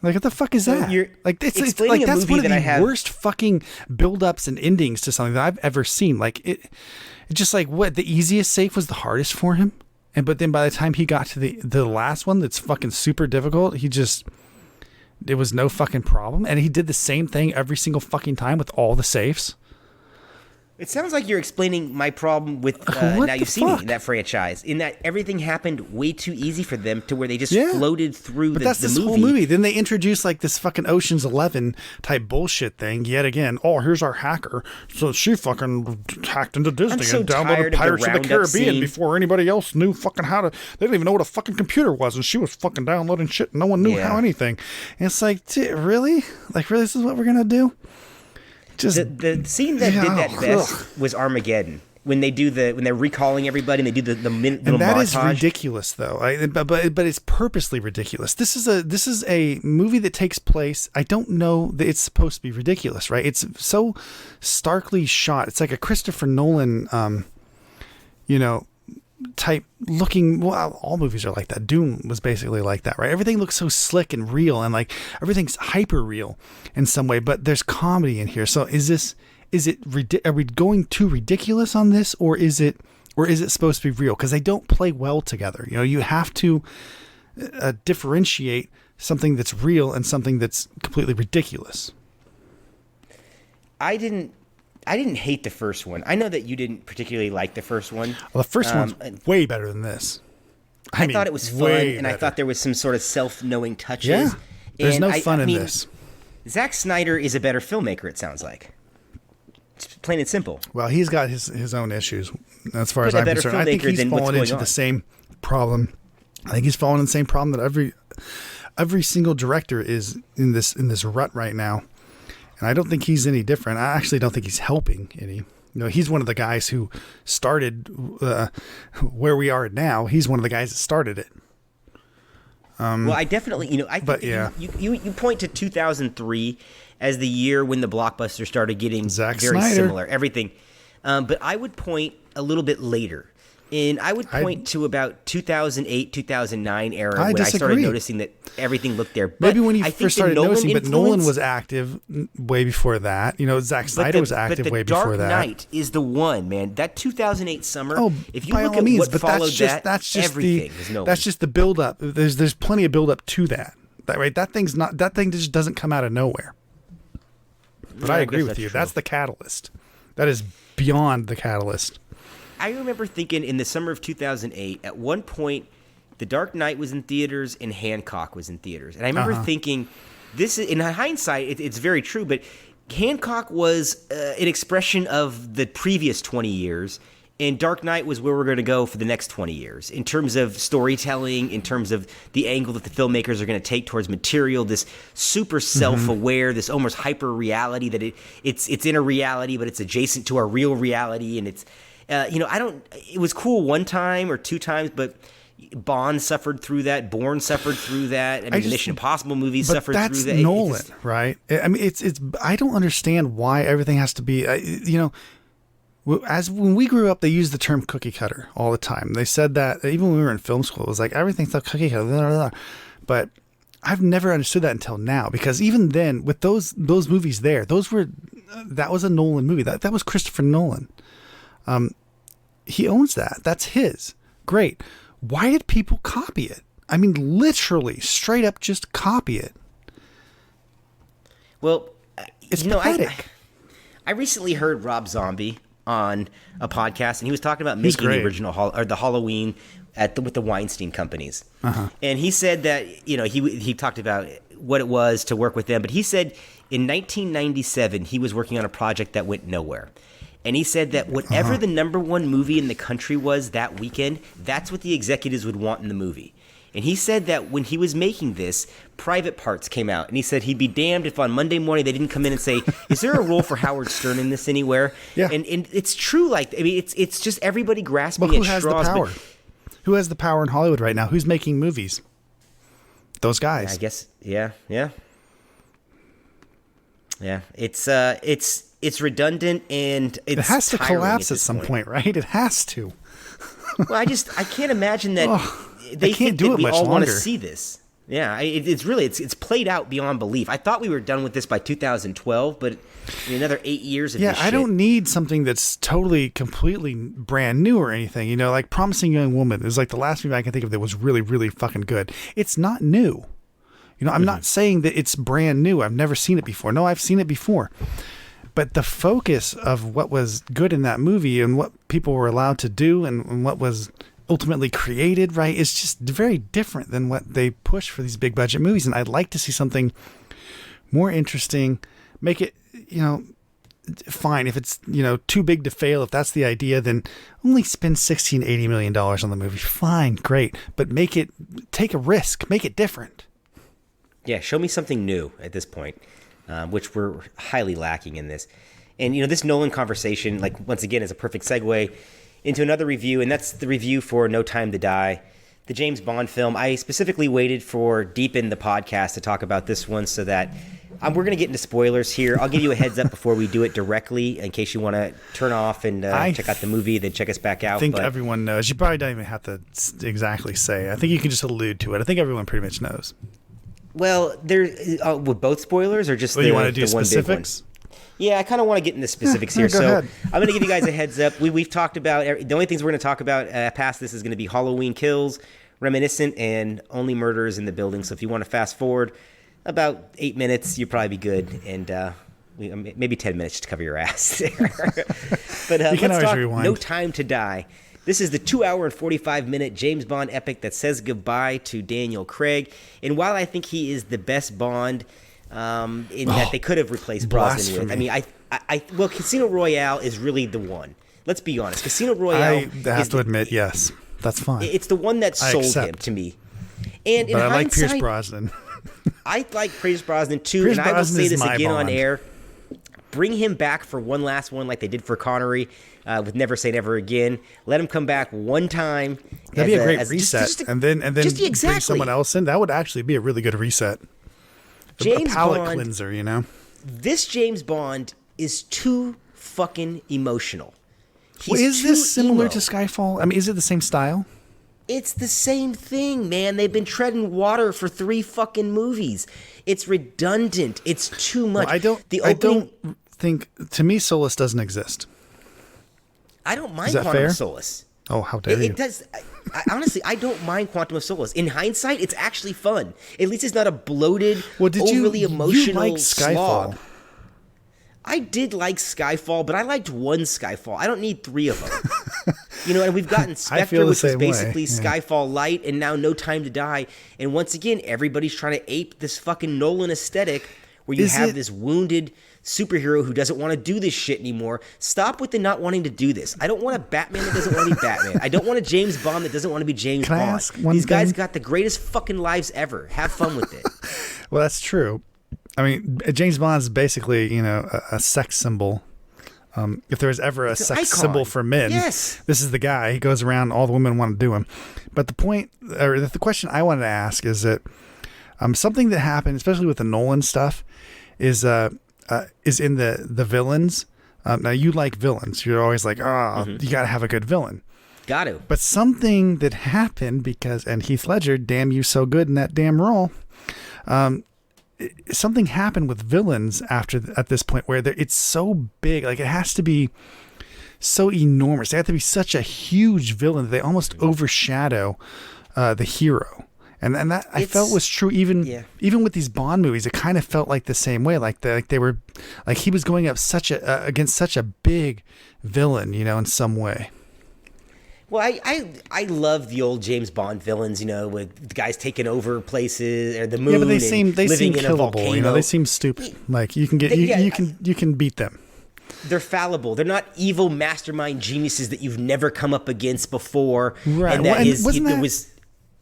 Like, what the fuck is that? Like, it's like that's one of the worst fucking build-ups and endings to something that I've ever seen. Like, it's just like, what, the easiest safe was the hardest for him? But then by the time he got to the last one that's fucking super difficult, it was no fucking problem. And he did the same thing every single fucking time with all the safes. It sounds like you're explaining my problem with Now You See Me, that franchise, in that everything happened way too easy for them to where they just floated through the movie. But that's this whole movie. Then they introduce like this fucking Ocean's 11 type bullshit thing yet again. Oh, here's our hacker. So she fucking hacked into Disney and downloaded Pirates of the Caribbean before anybody else knew fucking how to. They didn't even know what a fucking computer was, and she was fucking downloading shit. No one knew how anything. And it's like, really? Like, really, this is what we're going to do? Just, the scene that did that best was Armageddon, when they're recalling everybody and they do the little montage. And that is ridiculous, though. But it's purposely ridiculous. This is a movie that takes place. I don't know that it's supposed to be ridiculous, right? It's so starkly shot. It's like a Christopher Nolan, type looking. Well, all movies are like that. Dune was basically like that, right? Everything looks so slick and real, and like everything's hyper real in some way, but there's comedy in here. So are we going too ridiculous on this, or is it supposed to be real? Because they don't play well together. You have to differentiate something that's real and something that's completely ridiculous. I didn't I didn't hate the first one. I know that you didn't particularly like the first one. Well, the first one's way better than this. I thought it was fun, and I thought there was some sort of self-knowing touches. Yeah, there's and no fun in this. Zack Snyder is a better filmmaker, it sounds like. It's plain and simple. Well, he's got his own issues as far as But a I'm better concerned. I think filmmaker he's than what's fallen going into on. the same problem. I think he's fallen in the same problem that every single director is in this rut right now. And I don't think he's any different. I actually don't think he's helping any. He's one of the guys who started where we are now. He's one of the guys that started it. Well, I definitely, I think you point to 2003 as the year when the blockbuster started getting Zack very Snyder. similar, everything. But I would point a little bit later. And I would point to about 2008, 2009 era when I started noticing that everything looked there. But maybe when you I first think started noticing, but Nolan influence- was active way before that. Zack Snyder was active way before that. But The Dark Knight is the one, man. That 2008 summer, if you by look all at means, what but followed that's just everything is Nolan. That's just the build-up. There's plenty of build-up to that. That thing just doesn't come out of nowhere. But I agree with you. True. That's the catalyst. That is beyond the catalyst. I remember thinking in the summer of 2008, at one point, The Dark Knight was in theaters and Hancock was in theaters. And I remember thinking, this is, in hindsight, it's very true, but Hancock was an expression of the previous 20 years, and Dark Knight was where we're going to go for the next 20 years in terms of storytelling, in terms of the angle that the filmmakers are going to take towards material, this super self-aware, this almost hyper-reality that it's in a reality, but it's adjacent to our real reality, and it's... it was cool one time or two times, but Bond suffered through that. Bourne suffered through that. The Mission Impossible movies suffered through that. But that's Nolan, right? I mean, it's. I don't understand why everything has to be. As when we grew up, they used the term cookie cutter all the time. They said that even when we were in film school, it was like everything's a cookie cutter. Blah, blah, blah. But I've never understood that until now, because even then, with those movies that was a Nolan movie. That was Christopher Nolan. He owns that. That's his. Great. Why did people copy it? I mean, literally, straight up, just copy it. Well, it's pathetic. I recently heard Rob Zombie on a podcast, and he was talking about making the original the Halloween with the Weinstein companies. And he said that he talked about what it was to work with them, but he said in 1997 he was working on a project that went nowhere. And he said that whatever the number one movie in the country was that weekend, that's what the executives would want in the movie. And he said that when he was making this, Private Parts came out. And he said he'd be damned if on Monday morning they didn't come in and say, is there a role for Howard Stern in this anywhere? Yeah. And it's true. It's just everybody grasping at straws. Who has the power? Who has the power in Hollywood right now? Who's making movies? Those guys. I guess, yeah. It's redundant, and it has to collapse at some point, right? It has to. Well, I can't imagine that they can't think do that it we much all want to longer. see this. Yeah, it's played out beyond belief. I thought we were done with this by 2012, but another 8 years of this shit. I don't need something that's totally, completely brand new or anything. Like Promising Young Woman is like the last movie I can think of that was really, really fucking good. It's not new. I'm not saying that it's brand new. I've never seen it before. No, I've seen it before. But the focus of what was good in that movie and what people were allowed to do and what was ultimately created, right, is just very different than what they push for these big budget movies. And I'd like to see something more interesting. Make it, fine. If it's, too big to fail, if that's the idea, then only spend $80 million on the movie. Fine, great. But take a risk. Make it different. Yeah, show me something new at this point. Which we're highly lacking in this. And, this Nolan conversation, once again, is a perfect segue into another review, and that's the review for No Time to Die, the James Bond film. I specifically waited for deep in the podcast to talk about this one so that we're going to get into spoilers here. I'll give you a heads up before we do it directly in case you want to turn off and check out the movie, then check us back out. I think everyone knows. You probably don't even have to exactly say. I think you can just allude to it. I think everyone pretty much knows. Well, there with both spoilers or just you want to do the one specifics? Big one? Yeah, I kind of want to get into specifics here. Go so ahead. I'm going to give you guys a heads up. We've talked about the only things we're going to talk about past this is going to be Halloween Kills, Reminiscent, and Only Murders in the Building. So if you want to fast forward about 8 minutes, you'll probably be good. And maybe 10 minutes to cover your ass there. But You can let's always talk rewind. No Time to Die. This is the 2 hour and 45-minute James Bond epic that says goodbye to Daniel Craig. And while I think he is the best Bond in that they could have replaced Brosnan with, I mean, well, Casino Royale is really the one. Let's be honest. Casino Royale. I have to admit, yes, that's fine. It's the one that sold him to me. And in but I like hindsight, Pierce Brosnan. I like Pierce Brosnan too, Pierce and I will Brosnan say is this my again on Bond. air. Bring him back for one last one like they did for Connery with Never Say Never Again. Let him come back one time. That'd be a great reset. And then exactly. bring someone else in. That would actually be a really good reset. James a palate Bond, cleanser, you know? This James Bond is too fucking emotional. Well, is this similar emo. to Skyfall? I mean, is it the same style? It's the same thing, man. They've been treading water for 3 fucking movies. It's redundant. It's too much. Well, I don't think, to me, Solace doesn't exist. I don't mind Is that Quantum fair? of Solace. Oh, how dare you. It does. Honestly, I don't mind Quantum of Solace. In hindsight, it's actually fun. At least it's not a bloated, overly emotional you like Skyfall? slog. I did like Skyfall, but I liked one Skyfall. I don't need 3 of them. And we've gotten Spectre, the which was same way, basically yeah. Skyfall Light, and now No Time to Die. And once again, everybody's trying to ape this fucking Nolan aesthetic where you have this wounded superhero who doesn't want to do this shit anymore. Stop with the not wanting to do this. I don't want a Batman that doesn't want to be Batman. I don't want a James Bond that doesn't want to be James Can I Bond. ask one These guys thing? got the greatest fucking lives ever. Have fun with it. Well, that's true. I mean, James Bond is basically, a sex symbol. If there was ever a sex symbol for men, yes, this is the guy. He goes around, all the women want to do him. But the point, or the question I wanted to ask is that something that happened, especially with the Nolan stuff, is in the villains. Now, you like villains. You're always like, you got to have a good villain. Got to. But something that happened and Heath Ledger, damn you so good in that damn role, something happened with villains at this point where it's so big, like it has to be so enormous. They have to be such a huge villain that they almost overshadow the hero. And that I felt was true even with these Bond movies. It kind of felt like the same way, like they were, like he was going up against such a big villain, in some way. Well, I love the old James Bond villains, with the guys taking over places or the moon. Yeah, but they seem in a killable. volcano. They seem stupid. Like you can beat them. They're fallible. They're not evil mastermind geniuses that you've never come up against before. Right. And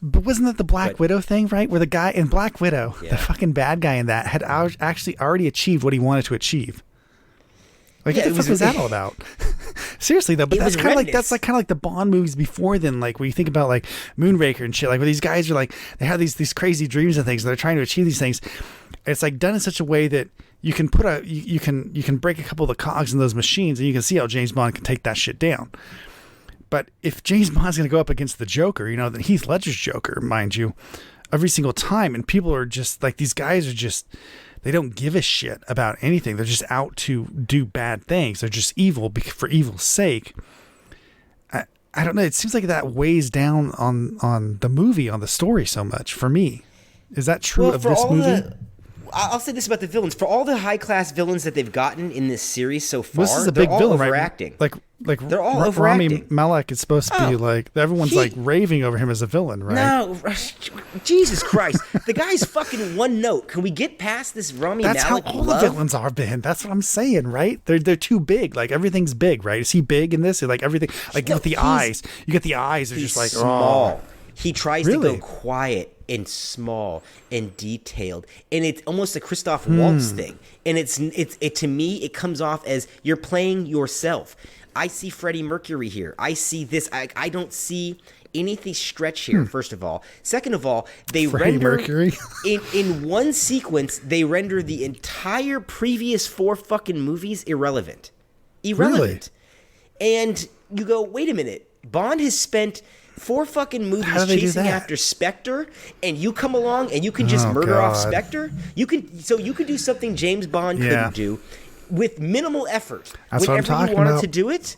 But wasn't that the Black Widow thing, right? Where the guy in Black Widow, the fucking bad guy in that, had actually already achieved what he wanted to achieve. Like, what the fuck was that all about? Seriously though, but that's kind of like the Bond movies before then. Like when you think about like Moonraker and shit, like where these guys are like they have these crazy dreams and things, and they're trying to achieve these things. It's like done in such a way that you can you can break a couple of the cogs in those machines, and you can see how James Bond can take that shit down. But if James Bond's going to go up against the Joker, then Heath Ledger's Joker, mind you, every single time, and people are just like, these guys are just, they don't give a shit about anything. They're just out to do bad things. They're just evil for evil's sake. I don't know. It seems like that weighs down on the movie, on the story so much for me. Is that true of this movie? I'll say this about the villains. For all the high-class villains that they've gotten in this series so far, this is a big villain, overacting. Right? Like they're all Rami overacting. Malek is supposed to be like, everyone's like raving over him as a villain, right? No, Jesus Christ. The guy's fucking one note. Can we get past this Rami Malek? That's how all the villains are been. That's what I'm saying, right? They're too big. Like everything's big, right? Is he big in this? Like everything, like with the eyes. You get the eyes. They're just like small. Oh. He tries to go quiet and small and detailed, and it's almost a Christoph Waltz thing. And it's to me, it comes off as you're playing yourself. I see Freddie Mercury here. I see this. I don't see anything stretch here. First of all, second of all, they Freddie render Mercury? in one sequence. They render the entire previous 4 fucking movies irrelevant. Really? And you go, wait a minute. Bond has spent 4 fucking movies chasing after Spectre, and you come along and you can just murder off Spectre? You can do something James Bond couldn't do with minimal effort. That's what I'm talking you wanted about. to do it.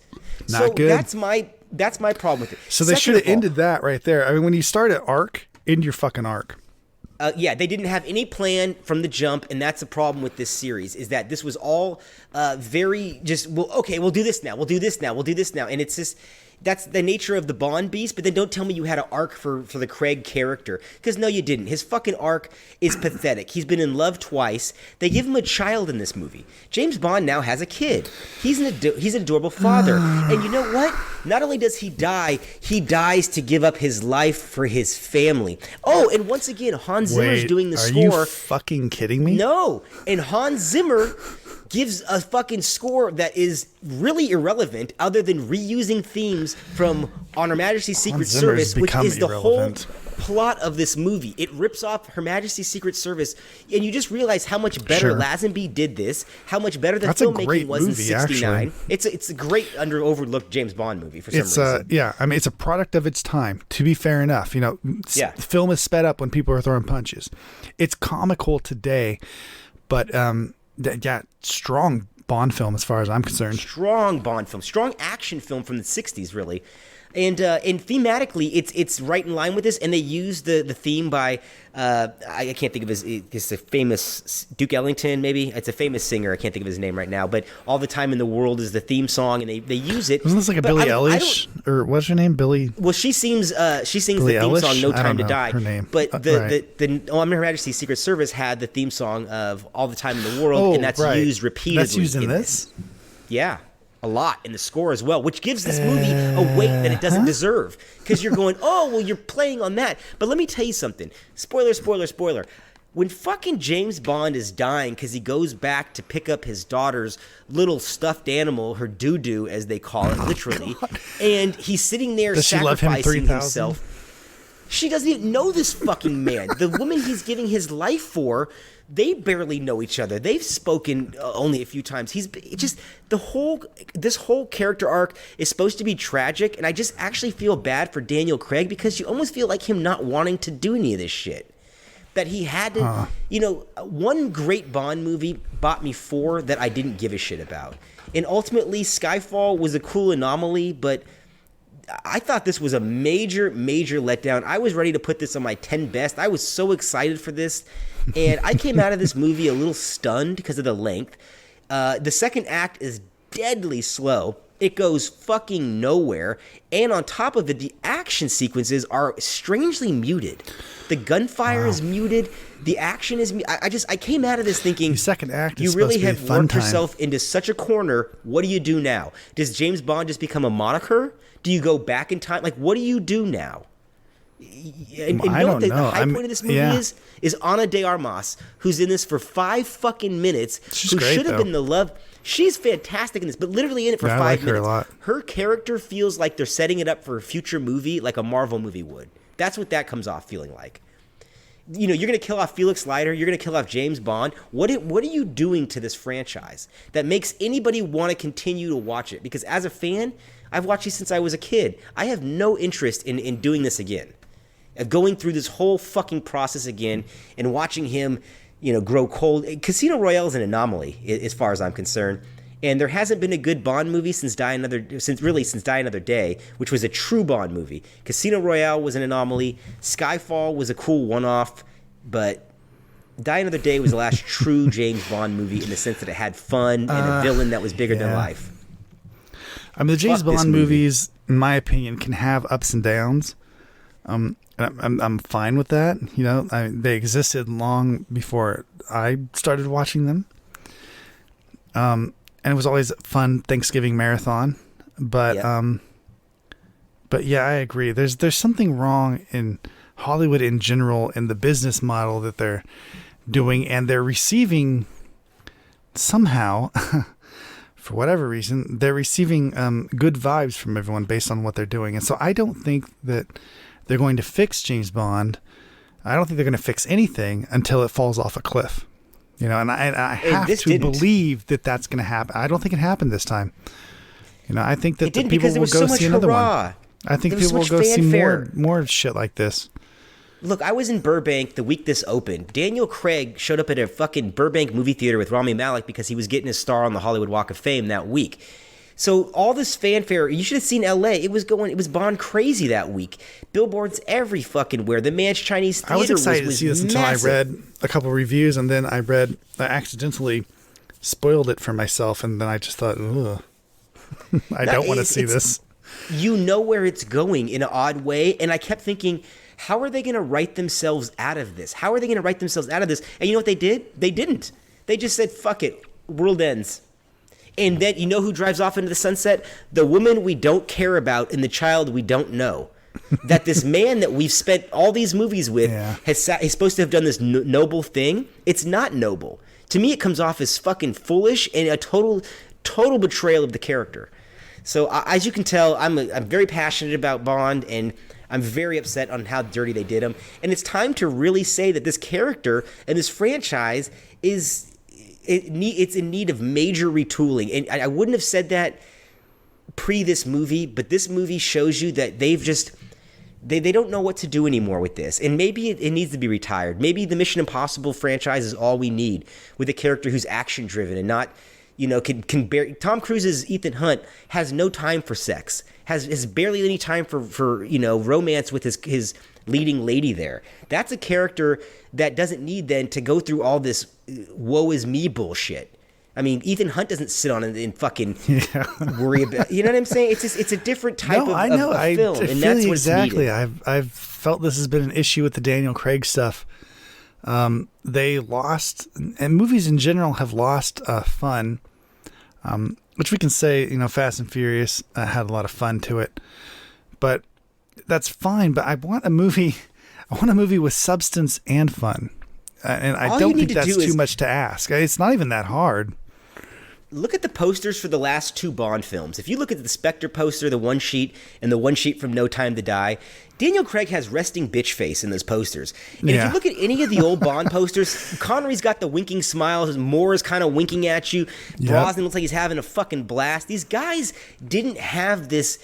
Not good. That's my problem with it. So they should have ended that right there. I mean, when you start at arc, end your fucking arc. Yeah, they didn't have any plan from the jump, and that's the problem with this series, is that this was all very just, well, okay, we'll do this now, we'll do this now, we'll do this now, and it's just, that's the nature of the Bond beast. But then don't tell me you had an arc for the Craig character, because no, you didn't. His fucking arc is pathetic. He's been in love twice. They give him a child in this movie. James Bond now has a kid. He's an adorable father. And you know what? Not only does he die, he dies to give up his life for his family. Oh, and once again, Hans Zimmer's doing the score. Are you fucking kidding me? No. And Hans Zimmer gives a fucking score that is really irrelevant, other than reusing themes from On Her Majesty's Secret Service, which is the whole plot of this movie. It rips off Her Majesty's Secret Service, and you just realize how much better Lazenby did this, how much better the filmmaking was in '69. It's a great overlooked James Bond movie for some reason. Yeah, I mean, it's a product of its time. To be fair enough, you know, film is sped up when people are throwing punches. It's comical today, but strong Bond film as far as I'm concerned. Strong Bond film, strong action film from the '60s, really. And thematically, it's right in line with this. And they use the theme by I can't think of it's a famous Duke Ellington, maybe. It's a famous singer. I can't think of his name right now. But All the Time in the World is the theme song, and they use it. Isn't this like a Billie Eilish, or what's her name? Billie. Well, she sings the theme song "No Time to Die." Her name. But the Her Majesty's Secret Service had the theme song of All the Time in the World, and that's used repeatedly. That's used in this. Yeah. A lot in the score as well, which gives this movie a weight that it doesn't deserve. Because you're going, oh, well, you're playing on that. But let me tell you something. Spoiler. When fucking James Bond is dying because he goes back to pick up his daughter's little stuffed animal, her doo-doo, as they call it, literally, and he's sitting there sacrificing himself. She doesn't even know this fucking man. The woman he's giving his life for, they barely know each other. They've spoken only a few times. This whole character arc is supposed to be tragic, and I just actually feel bad for Daniel Craig, because you almost feel like him not wanting to do any of this shit. That he had to, one great Bond movie bought me 4 that I didn't give a shit about. And ultimately, Skyfall was a cool anomaly, but I thought this was a major, major letdown. I was ready to put this on my 10 best. I was so excited for this. And I came out of this movie a little stunned because of the length. The second act is deadly slow. It goes fucking nowhere. And on top of it, the action sequences are strangely muted. The gunfire is muted. The action is I came out of this thinking, the second act is you really have fun worked time. yourself into such a corner. What do you do now? Does James Bond just become a moniker? Do you go back in time? Like, what do you do now? And I don't know. The high point of this movie is Ana de Armas, who's in this for 5 fucking minutes. She's great, should have been the love. She's fantastic in this, but literally in it for 5 like minutes. her a lot. Her character feels like they're setting it up for a future movie, like a Marvel movie would. That's what that comes off feeling like. You know, you're going to kill off Felix Leiter. You're going to kill off James Bond. What are you doing to this franchise that makes anybody want to continue to watch it? Because as a fan, I've watched these since I was a kid. I have no interest in doing this again. Of going through this whole fucking process again and watching him, grow cold. Casino Royale is an anomaly as far as I'm concerned. And there hasn't been a good Bond movie since Die Another Day, which was a true Bond movie. Casino Royale was an anomaly. Skyfall was a cool one-off, but Die Another Day was the last true James Bond movie in the sense that it had fun and a villain that was bigger than life. I mean, the James Bond movies, in my opinion, can have ups and downs. I'm fine with that. They existed long before I started watching them. And it was always a fun Thanksgiving marathon. But yeah, I agree. There's something wrong in Hollywood in general, in the business model that they're doing, and they're receiving somehow, for whatever reason, they're receiving good vibes from everyone based on what they're doing. And so I don't think that they're going to fix James Bond. I don't think they're going to fix anything until it falls off a cliff. And I have to believe that that's going to happen. I don't think it happened this time. I think that the people will go see another one. I think people will go see more shit like this. Look, I was in Burbank the week this opened. Daniel Craig showed up at a fucking Burbank movie theater with Rami Malek because he was getting his star on the Hollywood Walk of Fame that week. So all this fanfare, you should have seen L.A. It was Bond crazy that week. Billboards every fucking where. The Man's Chinese Theater I was excited to see this until I massive. read a couple reviews, and then I accidentally spoiled it for myself, and then I just thought, ugh, I don't want to see this. You know where it's going in an odd way, and I kept thinking, how are they going to write themselves out of this? How are they going to write themselves out of this? And you know what they did? They didn't. They just said, fuck it, world ends. And then you know who drives off into the sunset? The woman we don't care about and the child we don't know. That this man that we've spent all these movies with is supposed to have done this noble thing. It's not noble. To me, it comes off as fucking foolish and a total betrayal of the character. So as you can tell, I'm very passionate about Bond, and I'm very upset on how dirty they did him. And it's time to really say that this character and this franchise it's in need of major retooling. And I wouldn't have said that pre this movie, but this movie shows you that they've just they don't know what to do anymore with this. And maybe it needs to be retired. Maybe the Mission Impossible franchise is all we need, with a character who's action driven and not, can bear. Tom Cruise's Ethan Hunt has no time for sex, has barely any time for romance with his leading lady there. That's a character that doesn't need then to go through all this woe is me bullshit. I mean, Ethan Hunt doesn't sit on it and fucking worry about. You know what I'm saying? It's a different type of film, and that's what's exactly. needed. I've felt this has been an issue with the Daniel Craig stuff. They lost, and movies in general have lost fun. Which we can say, Fast and Furious had a lot of fun to it, but that's fine. But I want a movie with substance and fun, and I don't think that's too much to ask. It's not even that hard. Look at the posters for the last two Bond films. If you look at the Spectre poster, the one sheet, and the one sheet from No Time to Die, Daniel Craig has resting bitch face in those posters. And if you look at any of the old Bond posters, Connery's got the winking smile, Moore is kind of winking at you, Brosnan looks like he's having a fucking blast. These guys didn't have this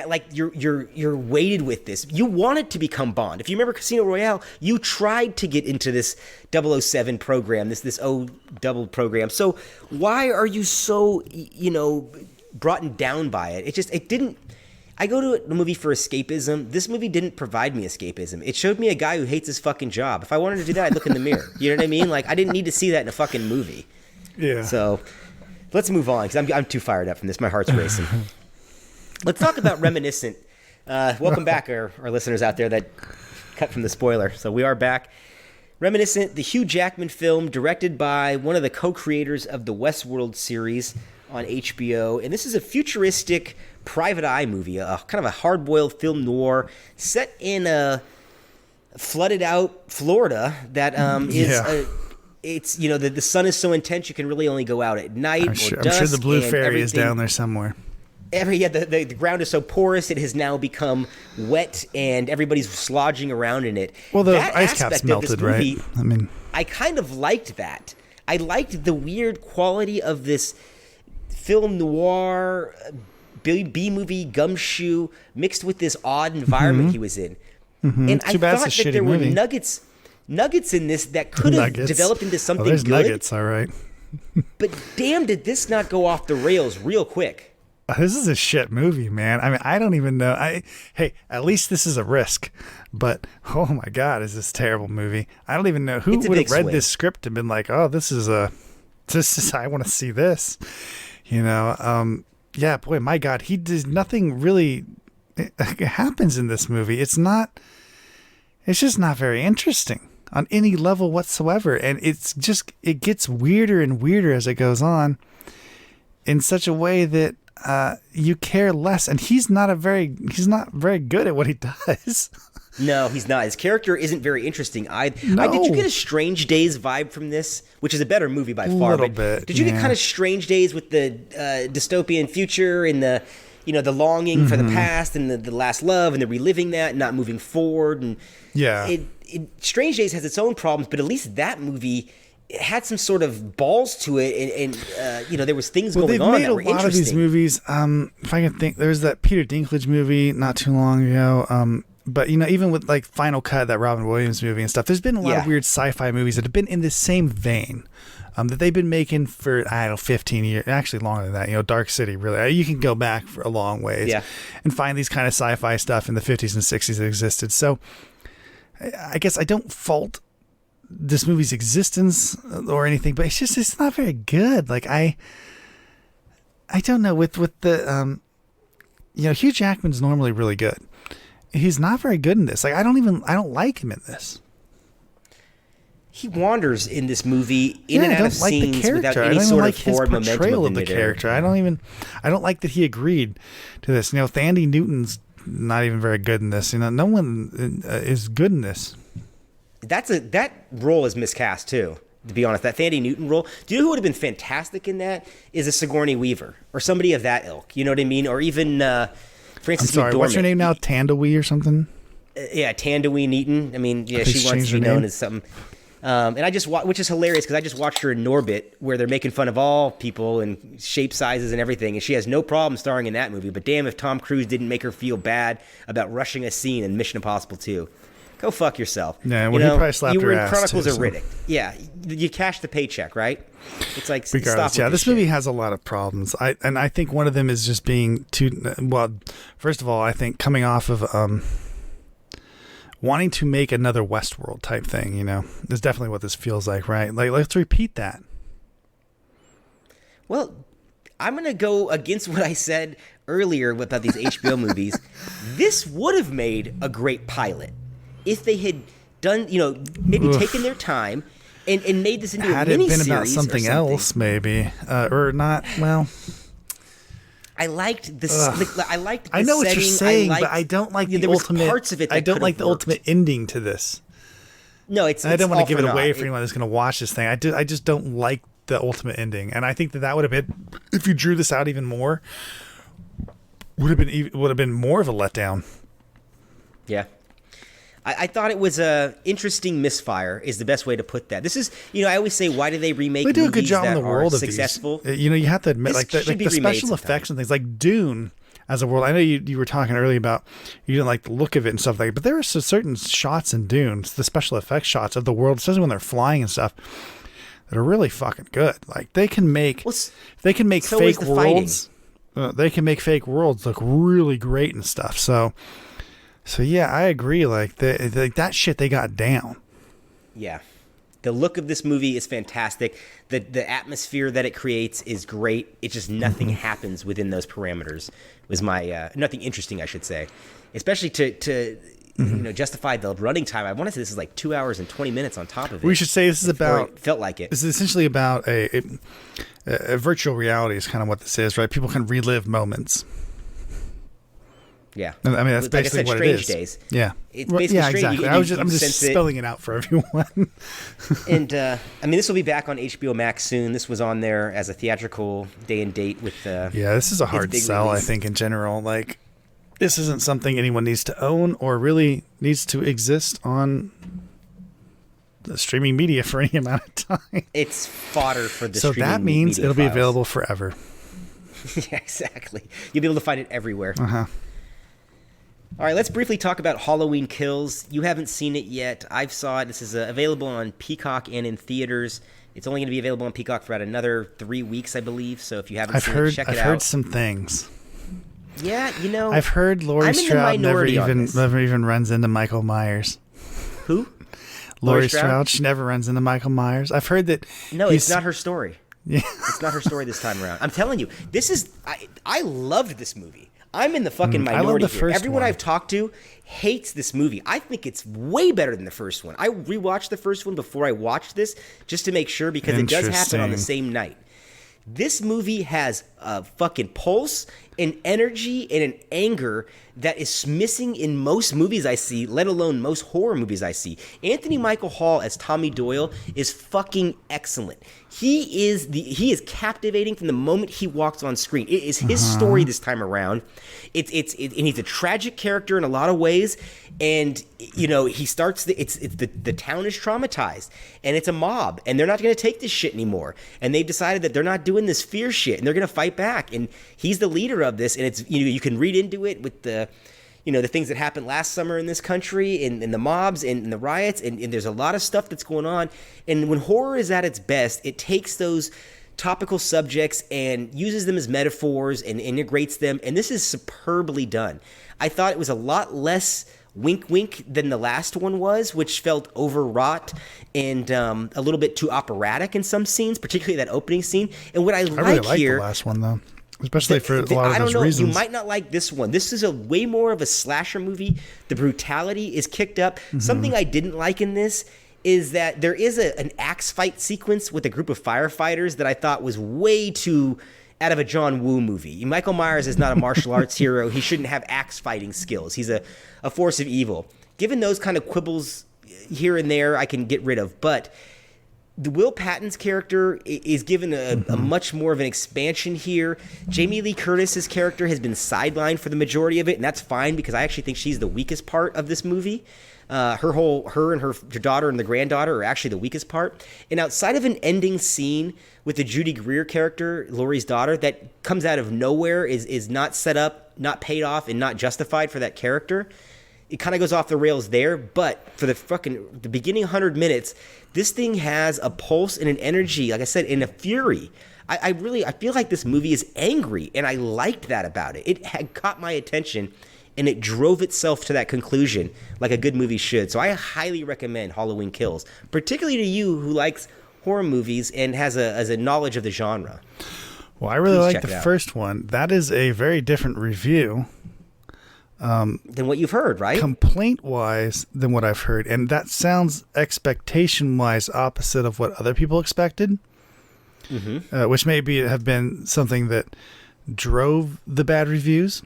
like you're weighted with this. You wanted to become Bond. If you remember Casino Royale, you tried to get into this 007 program, this O double program. So why are you so brought down by it? It didn't. I go to a movie for escapism. This movie didn't provide me escapism. It showed me a guy who hates his fucking job. If I wanted to do that, I'd look in the mirror. You know what I mean? Like, I didn't need to see that in a fucking movie. Yeah. So let's move on, because I'm too fired up from this. My heart's racing. Let's talk about Reminiscent. Welcome back, our listeners out there that cut from the spoiler. So we are back. Reminiscent, the Hugh Jackman film, directed by one of the co-creators of the Westworld series on HBO. And this is a futuristic private eye movie, a kind of a hard-boiled film noir set in a flooded-out Florida that it's the sun is so intense you can really only go out at night or dusk. I'm sure the Blue Fairy is down there somewhere. The ground is so porous it has now become wet and everybody's slogging around in it. Well, the ice cap's melted, movie, right? I mean, I kind of liked that. I liked the weird quality of this film noir B-movie gumshoe mixed with this odd environment he was in. And I thought that there were nuggets in this that could have developed into something there's good. Nuggets, all right. But damn, did this not go off the rails real quick. This is a shit movie, man. I mean, I don't even know. Hey, at least this is a risk. But, oh my God, is this a terrible movie. I don't even know who would have read this script and been like, oh, this is I want to see this. Yeah, boy, my God, he does nothing really happens in this movie. It's just not very interesting on any level whatsoever. And it gets weirder and weirder as it goes on in such a way that you care less. And he's not very good at what he does. No, he's not. His character isn't very interesting. No. Did you get a Strange Days vibe from this? Which is a better movie by far. A little bit. Did you get kind of Strange Days with the dystopian future and the the longing for the past and the last love and the reliving that and not moving forward? And Strange Days has its own problems, but at least that movie had some sort of balls to it, and there was things going on that were interesting. They've made a lot of these movies. If I can think, there was that Peter Dinklage movie not too long ago. But, even with like Final Cut, that Robin Williams movie and stuff, there's been a lot of weird sci-fi movies that have been in the same vein that they've been making for, 15 years, actually longer than that. Dark City, really. You can go back for a long ways and find these kind of sci-fi stuff in the 50s and 60s that existed. So I guess I don't fault this movie's existence or anything, but it's not very good. Like I don't know, with the Hugh Jackman's normally really good. He's not very good in this. Like I don't like him in this. He wanders in this movie in and out of scenes without any sort of forward momentum of the character. I don't like that he agreed to this. Thandie Newton's not even very good in this. No one is good in this. That role is miscast too, to be honest. That Thandie Newton role. Do you know who would have been fantastic in that? Is a Sigourney Weaver or somebody of that ilk. You know what I mean? Or even Frances McDormand. What's her name now? Tandawee or something? Tandawee Newton. I mean, she wants to be known as something. And I just which is hilarious because I just watched her in Norbit, where they're making fun of all people and shape sizes and everything, and she has no problem starring in that movie. But damn, if Tom Cruise didn't make her feel bad about rushing a scene in Mission Impossible 2. Go fuck yourself. Yeah, well, he probably slapped her ass. You were in Chronicles of Riddick. Yeah, you cashed the paycheck, right? It's like regardless. Yeah, this movie has a lot of problems. I think one of them is just being too. Well, first of all, I think coming off of wanting to make another Westworld type thing, is definitely what this feels like, right? Like, let's repeat that. Well, I'm going to go against what I said earlier about these HBO movies. This would have made a great pilot if they had done, maybe taken their time and made this into a miniseries. Had it been about something else, maybe, or not, well... I liked this. I liked. The I know setting. What you're saying, but I don't like the ultimate. Parts of it. I don't like the ultimate ending to this. No, it's. I don't want to give it away for anyone that's going to watch this thing. I just don't like the ultimate ending, and I think that would have been, if you drew this out even more, would have been more of a letdown. Yeah. I thought it was a interesting misfire is the best way to put that. This is, I always say, why do they remake movies that are successful? They do a good job in the world of successful? These. You have to admit, like the special effects and things, like Dune as a world. I know you were talking earlier about you didn't like the look of it and stuff like that, but there are certain shots in Dune, the special effects shots of the world, especially when they're flying and stuff, that are really fucking good. Like they can make fake worlds. They can make fake worlds look really great and stuff. So yeah, I agree. Like that shit they got down. Yeah, the look of this movie is fantastic. The atmosphere that it creates is great. It's just nothing happens within those parameters. Was my nothing interesting, I should say, especially to justify the running time. I want to say this is like 2 hours and 20 minutes on top of it. We should say this is about. It felt like it. This is essentially about a virtual reality. Is kind of what this is, right? People can relive moments. Yeah, I mean that's basically what it is. Days. Yeah, it's basically exactly. I'm just spelling it out for everyone. And this will be back on HBO Max soon. This was on there as a theatrical day and date with. This is a hard sell, release. I think, in general. Like, this isn't something anyone needs to own or really needs to exist on the streaming media for any amount of time. It's fodder for the. So that means it'll be available forever. Yeah, exactly. You'll be able to find it everywhere. Uh-huh. All right, let's briefly talk about Halloween Kills. You haven't seen it yet. I've saw it. This is available on Peacock and in theaters. It's only going to be available on Peacock for about another 3 weeks, I believe. So if you haven't seen it, check it out. I've heard some things. Yeah, I've heard Laurie Strode never even runs into Michael Myers. Who? Laurie Strode. She never runs into Michael Myers. I've heard that. No, it's not her story. Yeah. It's not her story this time around. I'm telling you, this is. I loved this movie. I'm in the fucking minority here. Everyone I've talked to hates this movie. I think it's way better than the first one. I rewatched the first one before I watched this just to make sure because it does happen on the same night. This movie has a fucking pulse, an energy, and an anger that is missing in most movies I see, let alone most horror movies I see. Anthony Michael Hall as Tommy Doyle is fucking excellent. He is captivating from the moment he walks on screen. It is his story this time around. And he's a tragic character in a lot of ways. And he starts. The town is traumatized, and it's a mob, and they're not going to take this shit anymore. And they've decided that they're not doing this fear shit, and they're going to fight back. And he's the leader of this, and it's you can read into it with the. the things that happened last summer in this country and the mobs and the riots. And there's a lot of stuff that's going on. And when horror is at its best, it takes those topical subjects and uses them as metaphors and integrates them. And this is superbly done. I thought it was a lot less wink wink than the last one was, which felt overwrought and a little bit too operatic in some scenes, particularly that opening scene. And what I really like here, the last one though, especially for a lot of those reasons. You might not like this one. This is a way more of a slasher movie. The brutality is kicked up. Mm-hmm. Something I didn't like in this is that there is an axe fight sequence with a group of firefighters that I thought was way too out of a John Woo movie. Michael Myers is not a martial arts hero. He shouldn't have axe fighting skills. He's a force of evil. Given those kind of quibbles here and there, I can get rid of. But the Will Patton's character is given a much more of an expansion here. Jamie Lee Curtis's character has been sidelined for the majority of it, and that's fine because I actually think she's the weakest part of this movie. Her and her daughter and the granddaughter are actually the weakest part. And outside of an ending scene with the Judy Greer character, Laurie's daughter, that comes out of nowhere, is not set up, not paid off, and not justified for that character. It kind of goes off the rails there. But for the beginning 100 minutes, this thing has a pulse and an energy, like I said, and a fury. I feel like this movie is angry, and I liked that about it. It had caught my attention, and it drove itself to that conclusion like a good movie should. So I highly recommend Halloween Kills, particularly to you who likes horror movies and has a knowledge of the genre. Well, I really like the first one. That is a very different review than what you've heard, right? Complaint-wise than what I've heard. And that sounds expectation-wise opposite of what other people expected, which maybe have been something that drove the bad reviews.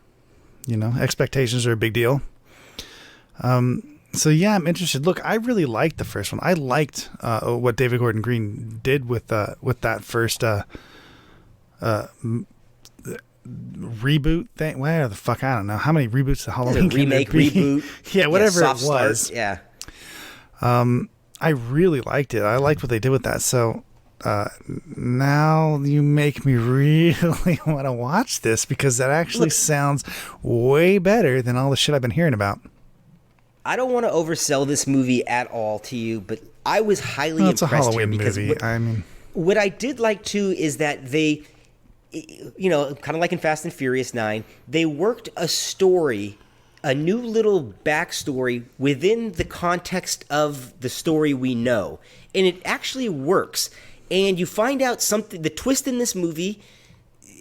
Expectations are a big deal. So yeah, I'm interested. Look, I really liked the first one. I liked what David Gordon Green did with that first reboot thing. Where the fuck, I don't know how many reboots the Halloween remake, reboot, yeah, whatever it was. Start, yeah. I really liked it. I liked what they did with that. So now you make me really want to watch this because that actually sounds way better than all the shit I've been hearing about. I don't want to oversell this movie at all to you, but I was highly impressed. It's a Halloween movie. What I did like too is that they, kind of like in Fast and Furious 9, they worked a story, a new little backstory within the context of the story we know, and it actually works. And you find out something. The twist in this movie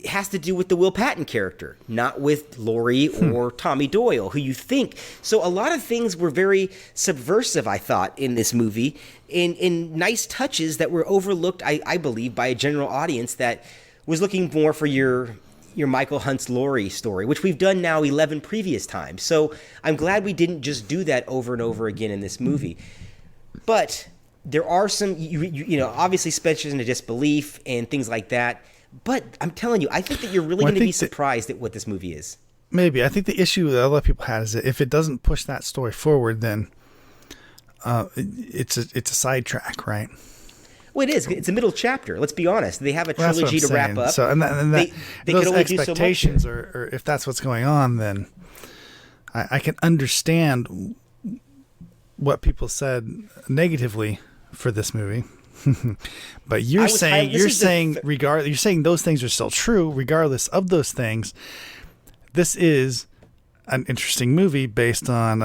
has to do with the Will Patton character, not with Laurie or Tommy Doyle, who you think. So a lot of things were very subversive, I thought, in this movie, in nice touches that were overlooked, I believe, by a general audience that was looking more for your Michael Hunt's Laurie story, which we've done now 11 previous times. So I'm glad we didn't just do that over and over again in this movie. But there are some, obviously suspension of disbelief and things like that. But I'm telling you, I think that you're really going to be surprised at what this movie is. Maybe. I think the issue that a lot of people had is that if it doesn't push that story forward, then it's a sidetrack, right? Well, it is. It's a middle chapter. Let's be honest. They have a trilogy to wrap up. So, and that, they those could only do expectations, so much. or if that's what's going on, then I can understand what people said negatively for this movie. But you're saying those things are still true regardless of those things. This is an interesting movie based on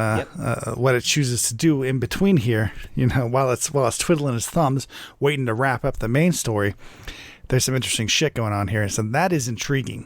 what it chooses to do in between here. While it's twiddling its thumbs, waiting to wrap up the main story. There's some interesting shit going on here, so that is intriguing.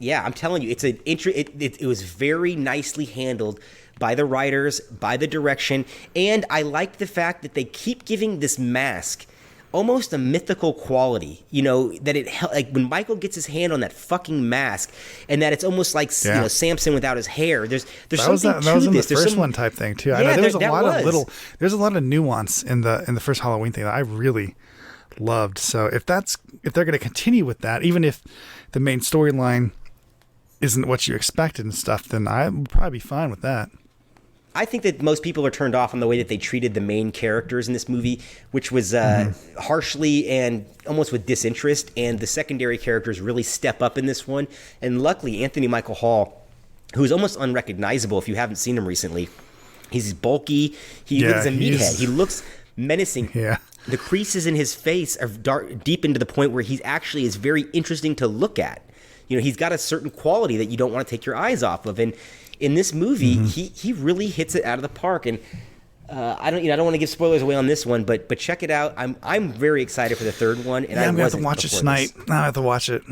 Yeah, I'm telling you, it was very nicely handled by the writers, by the direction, and I like the fact that they keep giving this mask almost a mythical quality, that it, like when Michael gets his hand on that fucking mask, and that it's almost like Samson without his hair. There's something to this. That was in the first one type thing too. I know there's a lot of nuance in the first Halloween thing that I really loved. So if they're going to continue with that, even if the main storyline isn't what you expected and stuff, then I would probably be fine with that. I think that most people are turned off on the way that they treated the main characters in this movie, which was harshly and almost with disinterest, and the secondary characters really step up in this one. And luckily, Anthony Michael Hall who is almost unrecognizable if you haven't seen him recently. He's bulky. He looks a meathead. He looks menacing. Yeah. The creases in his face are dark, deep into the point where he actually is very interesting to look at. You know, he's got a certain quality that you don't want to take your eyes off of. And in this movie, he really hits it out of the park. And I don't want to give spoilers away on this one, but check it out. I'm very excited for the third one. And I'm gonna have to watch it tonight. I have to watch it.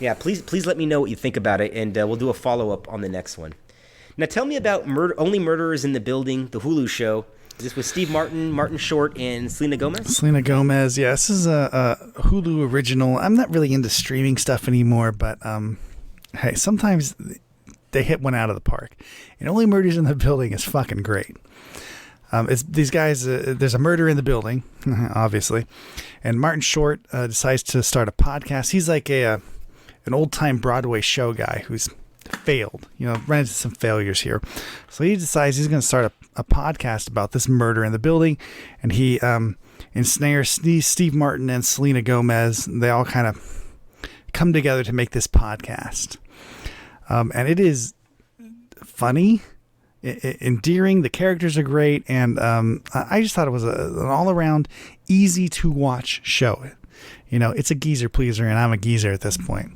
Yeah, please let me know what you think about it, and we'll do a follow up on the next one. Now, tell me about Only Murderers in the Building, the Hulu show. Is this with Steve Martin, Martin Short, and Selena Gomez? Selena Gomez, yeah. This is a Hulu original. I'm not really into streaming stuff anymore, but hey, sometimes they hit one out of the park. And Only Murders in the Building is fucking great. It's these guys. There's a murder in the building, obviously, and Martin Short decides to start a podcast. He's like an old time Broadway show guy who's failed, ran into some failures here. So he decides he's going to start a podcast about this murder in the building, and he ensnares Steve Martin and Selena Gomez. They all kind of come together to make this podcast, and it is funny, endearing. The characters are great, and I just thought it was an all-around easy to watch show. It's a geezer pleaser, and I'm a geezer at this point.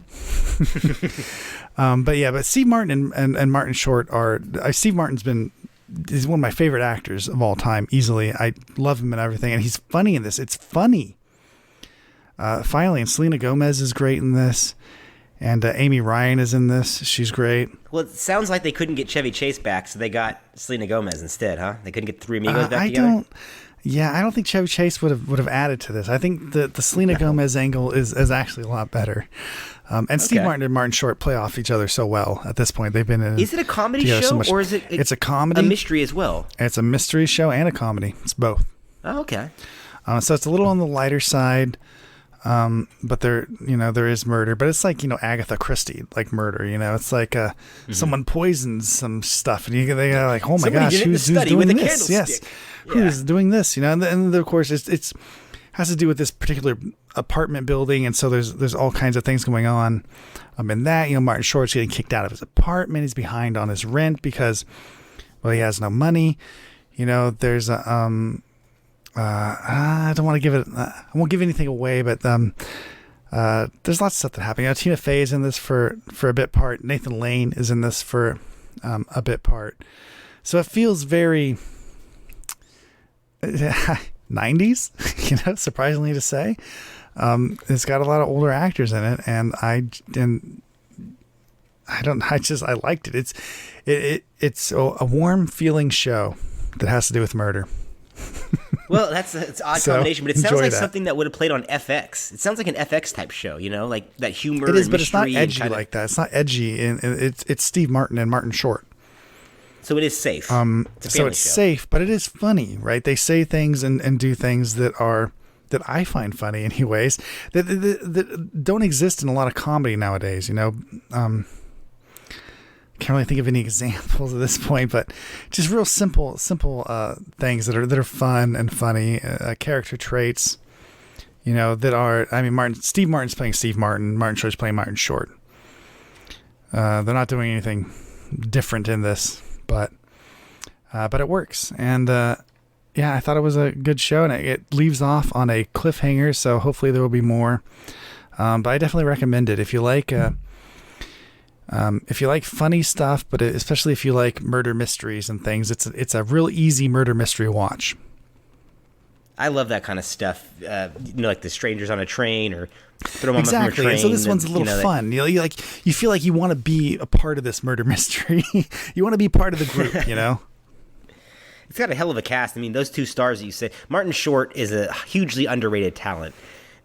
But Steve Martin and Martin Short Steve Martin's is one of my favorite actors of all time, easily. I love him and everything, and he's funny in this. It's funny. Finally, and Selena Gomez is great in this, and Amy Ryan is in this. She's great. Well, it sounds like they couldn't get Chevy Chase back, so they got Selena Gomez instead, huh? They couldn't get the Three Amigos back together? I don't think Chevy Chase would have added to this. I think the Selena Gomez angle is actually a lot better. And Steve Martin and Martin Short play off each other so well at this point. They've been in. Is it a comedy show or is it? It's a comedy, a mystery as well. It's a mystery show and a comedy. It's both. Oh, okay. So it's a little on the lighter side, but there is murder, but it's like Agatha Christie like murder. It's like someone poisons some stuff, and they got like, oh my gosh, who's doing this? Yes. Yeah. Who's doing this? And of course it's has to do with this particular apartment building, and so there's all kinds of things going on. In that, Martin Short's getting kicked out of his apartment. He's behind on his rent because, he has no money. There's a I don't want to give it. I won't give anything away, but there's lots of stuff that happened. Tina Fey is in this for a bit part. Nathan Lane is in this for a bit part. So it feels very 90s, surprisingly to say. It's got a lot of older actors in it, and I liked it. It's a warm feeling show that has to do with murder. Well, it's an odd combination, but it sounds like something that would have played on FX. It sounds like an FX type show, like that humor. It is, and but it's not edgy like that. It's not edgy, and it's Steve Martin and Martin Short. So it is safe. It's safe, but it is funny, right? They say things and do things that I find funny anyways, that don't exist in a lot of comedy nowadays, Can't really think of any examples at this point, but just real simple things that are fun and funny, character traits, that are, Steve Martin's playing Steve Martin, Martin Short's playing Martin Short. They're not doing anything different in this, but it works. And, I thought it was a good show, and it leaves off on a cliffhanger, so hopefully there will be more. But I definitely recommend it if you like funny stuff, but especially if you like murder mysteries and things. It's a real easy murder mystery watch. I love that kind of stuff. Like the Strangers on a Train or Throw Mama from a Train. And so this one's a little fun. You feel like you want to be a part of this murder mystery. You want to be part of the group. It's got a hell of a cast. Those two stars that you say. Martin Short is a hugely underrated talent.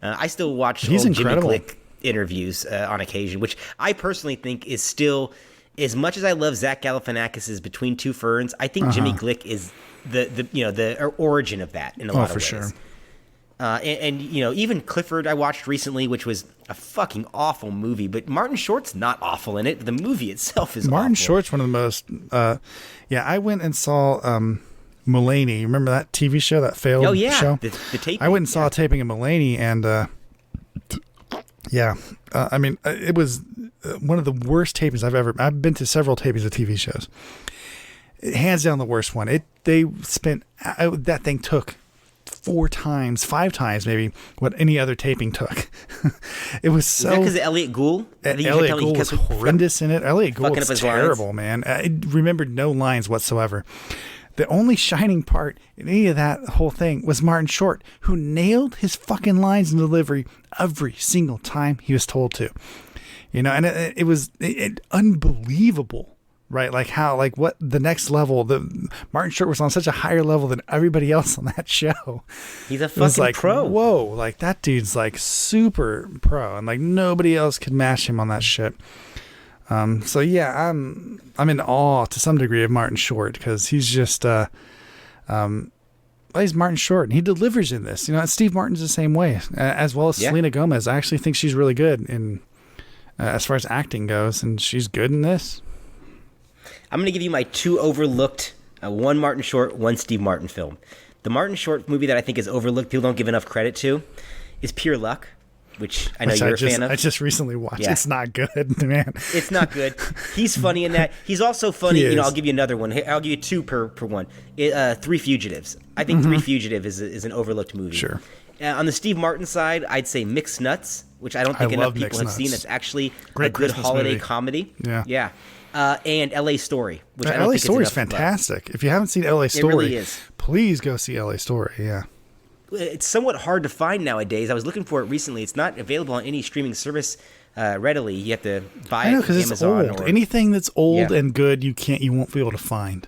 I still watch He's old Jimmy incredible. Glick interviews on occasion, which I personally think is still, as much as I love Zach Galifianakis' Between Two Ferns, I think Jimmy Glick is the origin of that in a lot of ways. Sure. And even Clifford I watched recently, which was a fucking awful movie, but Martin Short's not awful in it. The movie itself is Martin awful. Short's one of the most. I went and saw Mulaney. Remember that TV show that failed? Oh yeah, show? the taping. I went and saw a taping of Mulaney, and it was one of the worst tapings I've been to several tapings of TV shows. Hands down the worst one. They spent, that thing took 4 times, 5 times maybe what any other taping took. It was so. Is that because of Elliot Gould? Elliot Gould was horrendous in it. Elliot Gould was terrible, lines. Man. I remembered no lines whatsoever. The only shining part in any of that whole thing was Martin Short, who nailed his fucking lines and delivery every single time he was told to. And it was unbelievable. Right, like how, like what the next level. The Martin Short was on such a higher level than everybody else on that show. He's a fucking pro. Whoa, like that dude's like super pro, and like nobody else could match him on that shit. So yeah, I'm in awe to some degree of Martin Short because he's just he's Martin Short and he delivers in this. And Steve Martin's the same way, as well as Selena Gomez. I actually think she's really good in as far as acting goes, and she's good in this. I'm going to give you my 2 overlooked, one Martin Short, one Steve Martin film. The Martin Short movie that I think is overlooked, people don't give enough credit to, is Pure Luck, which I know you're a fan of. I just recently watched. Yeah. It's not good, man. It's not good. He's funny in that. He's also funny. I'll give you another one. I'll give you 2 per one. 3 Fugitives. I think 3 Fugitive is an overlooked movie. Sure. On the Steve Martin side, I'd say Mixed Nuts, which I don't think enough people have seen. It's actually a good holiday comedy. Yeah. And L.A. Story, which I don't L.A. think Story is is fantastic. If you haven't seen L.A. Story, it really is. Please go see L.A. Story. Yeah, it's somewhat hard to find nowadays. I was looking for it recently. It's not available on any streaming service readily. You have to buy it from Amazon. It's old. Anything that's old and good, you won't be able to find.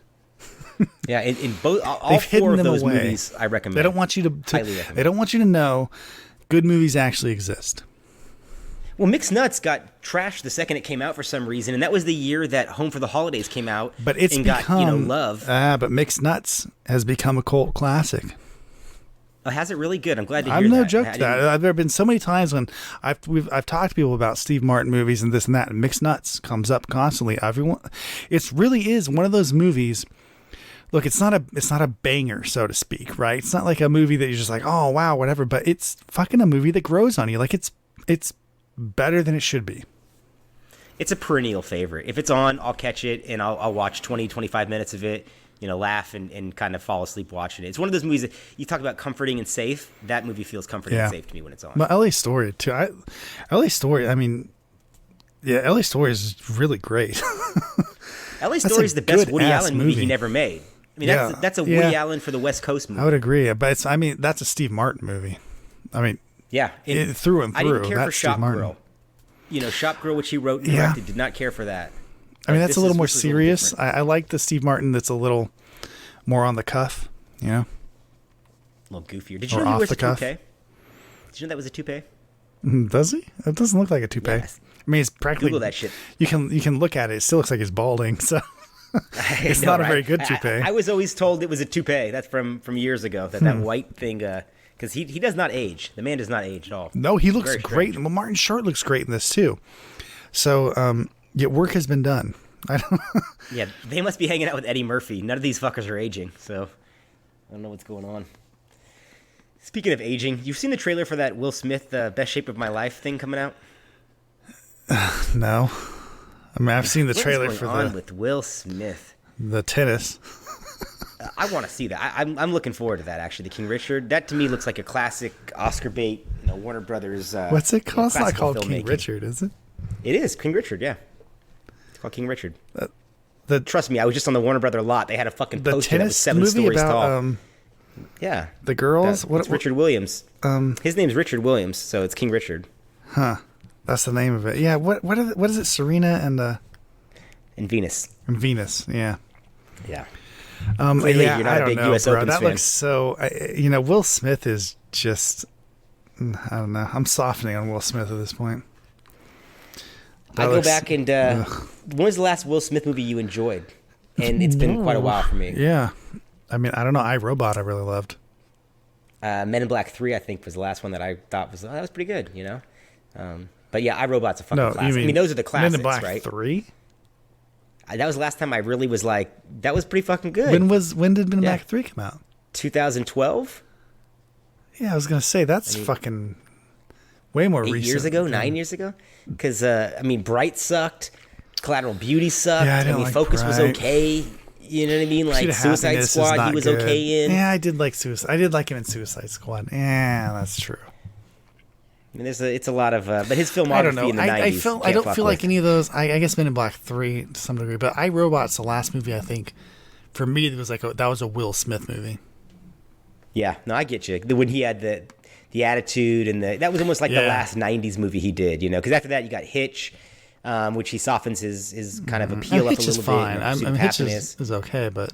Yeah, in both all 4 of those movies, I recommend. They don't want you to they don't want you to know good movies actually exist. Well, Mixed Nuts got trashed the second it came out for some reason, and that was the year that Home for the Holidays came out. But it's got love. But Mixed Nuts has become a cult classic. Oh, has it really? Good. I'm glad to hear that. that. I'm no joke to that. There have been so many times when I've talked to people about Steve Martin movies and this and that, and Mixed Nuts comes up constantly. It really is one of those movies. Look, it's not a banger, so to speak, right? It's not like a movie that you're just like, oh wow, whatever. But it's fucking a movie that grows on you. Like it's better than it should be. It's a perennial favorite. If it's on, I'll catch it and I'll watch 20, 25 minutes of it, laugh and kind of fall asleep watching it. It's one of those movies that you talk about comforting and safe. That movie feels comforting and safe to me when it's on. Well, L.A. Story too. L.A. Story, L.A. Story is really great. L.A. Story is the best Woody Allen movie he never made. I mean, that's a Woody Allen for the West Coast movie. I would agree, but that's a Steve Martin movie. Yeah, through and through. I didn't care for Shop Girl. Shop Girl, which he wrote and directed, did not care for that. That's a little more serious. I like the Steve Martin that's a little more on the cuff, A little goofier. Did you know he wears a toupee? Did you know that was a toupee? Does he? It doesn't look like a toupee. Yes. It's practically. Google that shit. You can look at it. It still looks like he's balding. So it's not a very good toupee. I was always told it was a toupee. That's from years ago. That white thing. Because he does not age. The man does not age at all. No, he looks great. Well, Martin Short looks great in this too. So, work has been done. Yeah, they must be hanging out with Eddie Murphy. None of these fuckers are aging, so I don't know what's going on. Speaking of aging, you've seen the trailer for that Will Smith Best Shape of My Life thing coming out? No. I've seen the trailer for with Will Smith. The tennis. I want to see that. I'm looking forward to that, actually, the King Richard. That, to me, looks like a classic Oscar bait, Warner Brothers. What's it called? It's not called King Richard, is it? It is, King Richard, yeah. It's called King Richard. Trust me, I was just on the Warner Brother lot. They had a fucking poster that was 7 stories tall. Yeah. The girls? It's Richard Williams. His name's Richard Williams, so it's King Richard. Huh. That's the name of it. Yeah, what is it? Serena and Venus. And Venus, yeah. Yeah. Clearly, you're not a big US Opens that fan. Looks so. Will Smith is just. I don't know. I'm softening on Will Smith at this point. I go back and when was the last Will Smith movie you enjoyed? And it's been quite a while for me. Yeah, I don't know. iRobot I really loved. Men in Black 3 I think was the last one that I thought was that was pretty good. But yeah, iRobot's a fucking classic. Those are the classics, Men in Black right? 3. That was the last time I really was like, that was pretty fucking good. When did Men in Black 3 come out? 2012. Yeah, I was gonna say that's fucking Way more 8 recent. years ago, 9 years ago. Because Bright sucked, Collateral Beauty sucked. Yeah, I didn't like Focus was Bright. okay. You know what I mean? Like Pursuit of Suicide Happiness is Squad, not he was good. okay in. Yeah, I did like Suicide. I did like him in Suicide Squad. Yeah, that's true. I mean, it's a lot of, but his filmography I don't know. in the 90s. I don't feel like any of those. I guess Men in Black 3 to some degree, but I, Robot's the last movie I think. For me, it was like that was a Will Smith movie. Yeah, no, I get you. When he had the attitude and that was almost like the last 90s movie he did, because after that you got Hitch, which he softens his kind of appeal up a little bit. Hitch is okay, but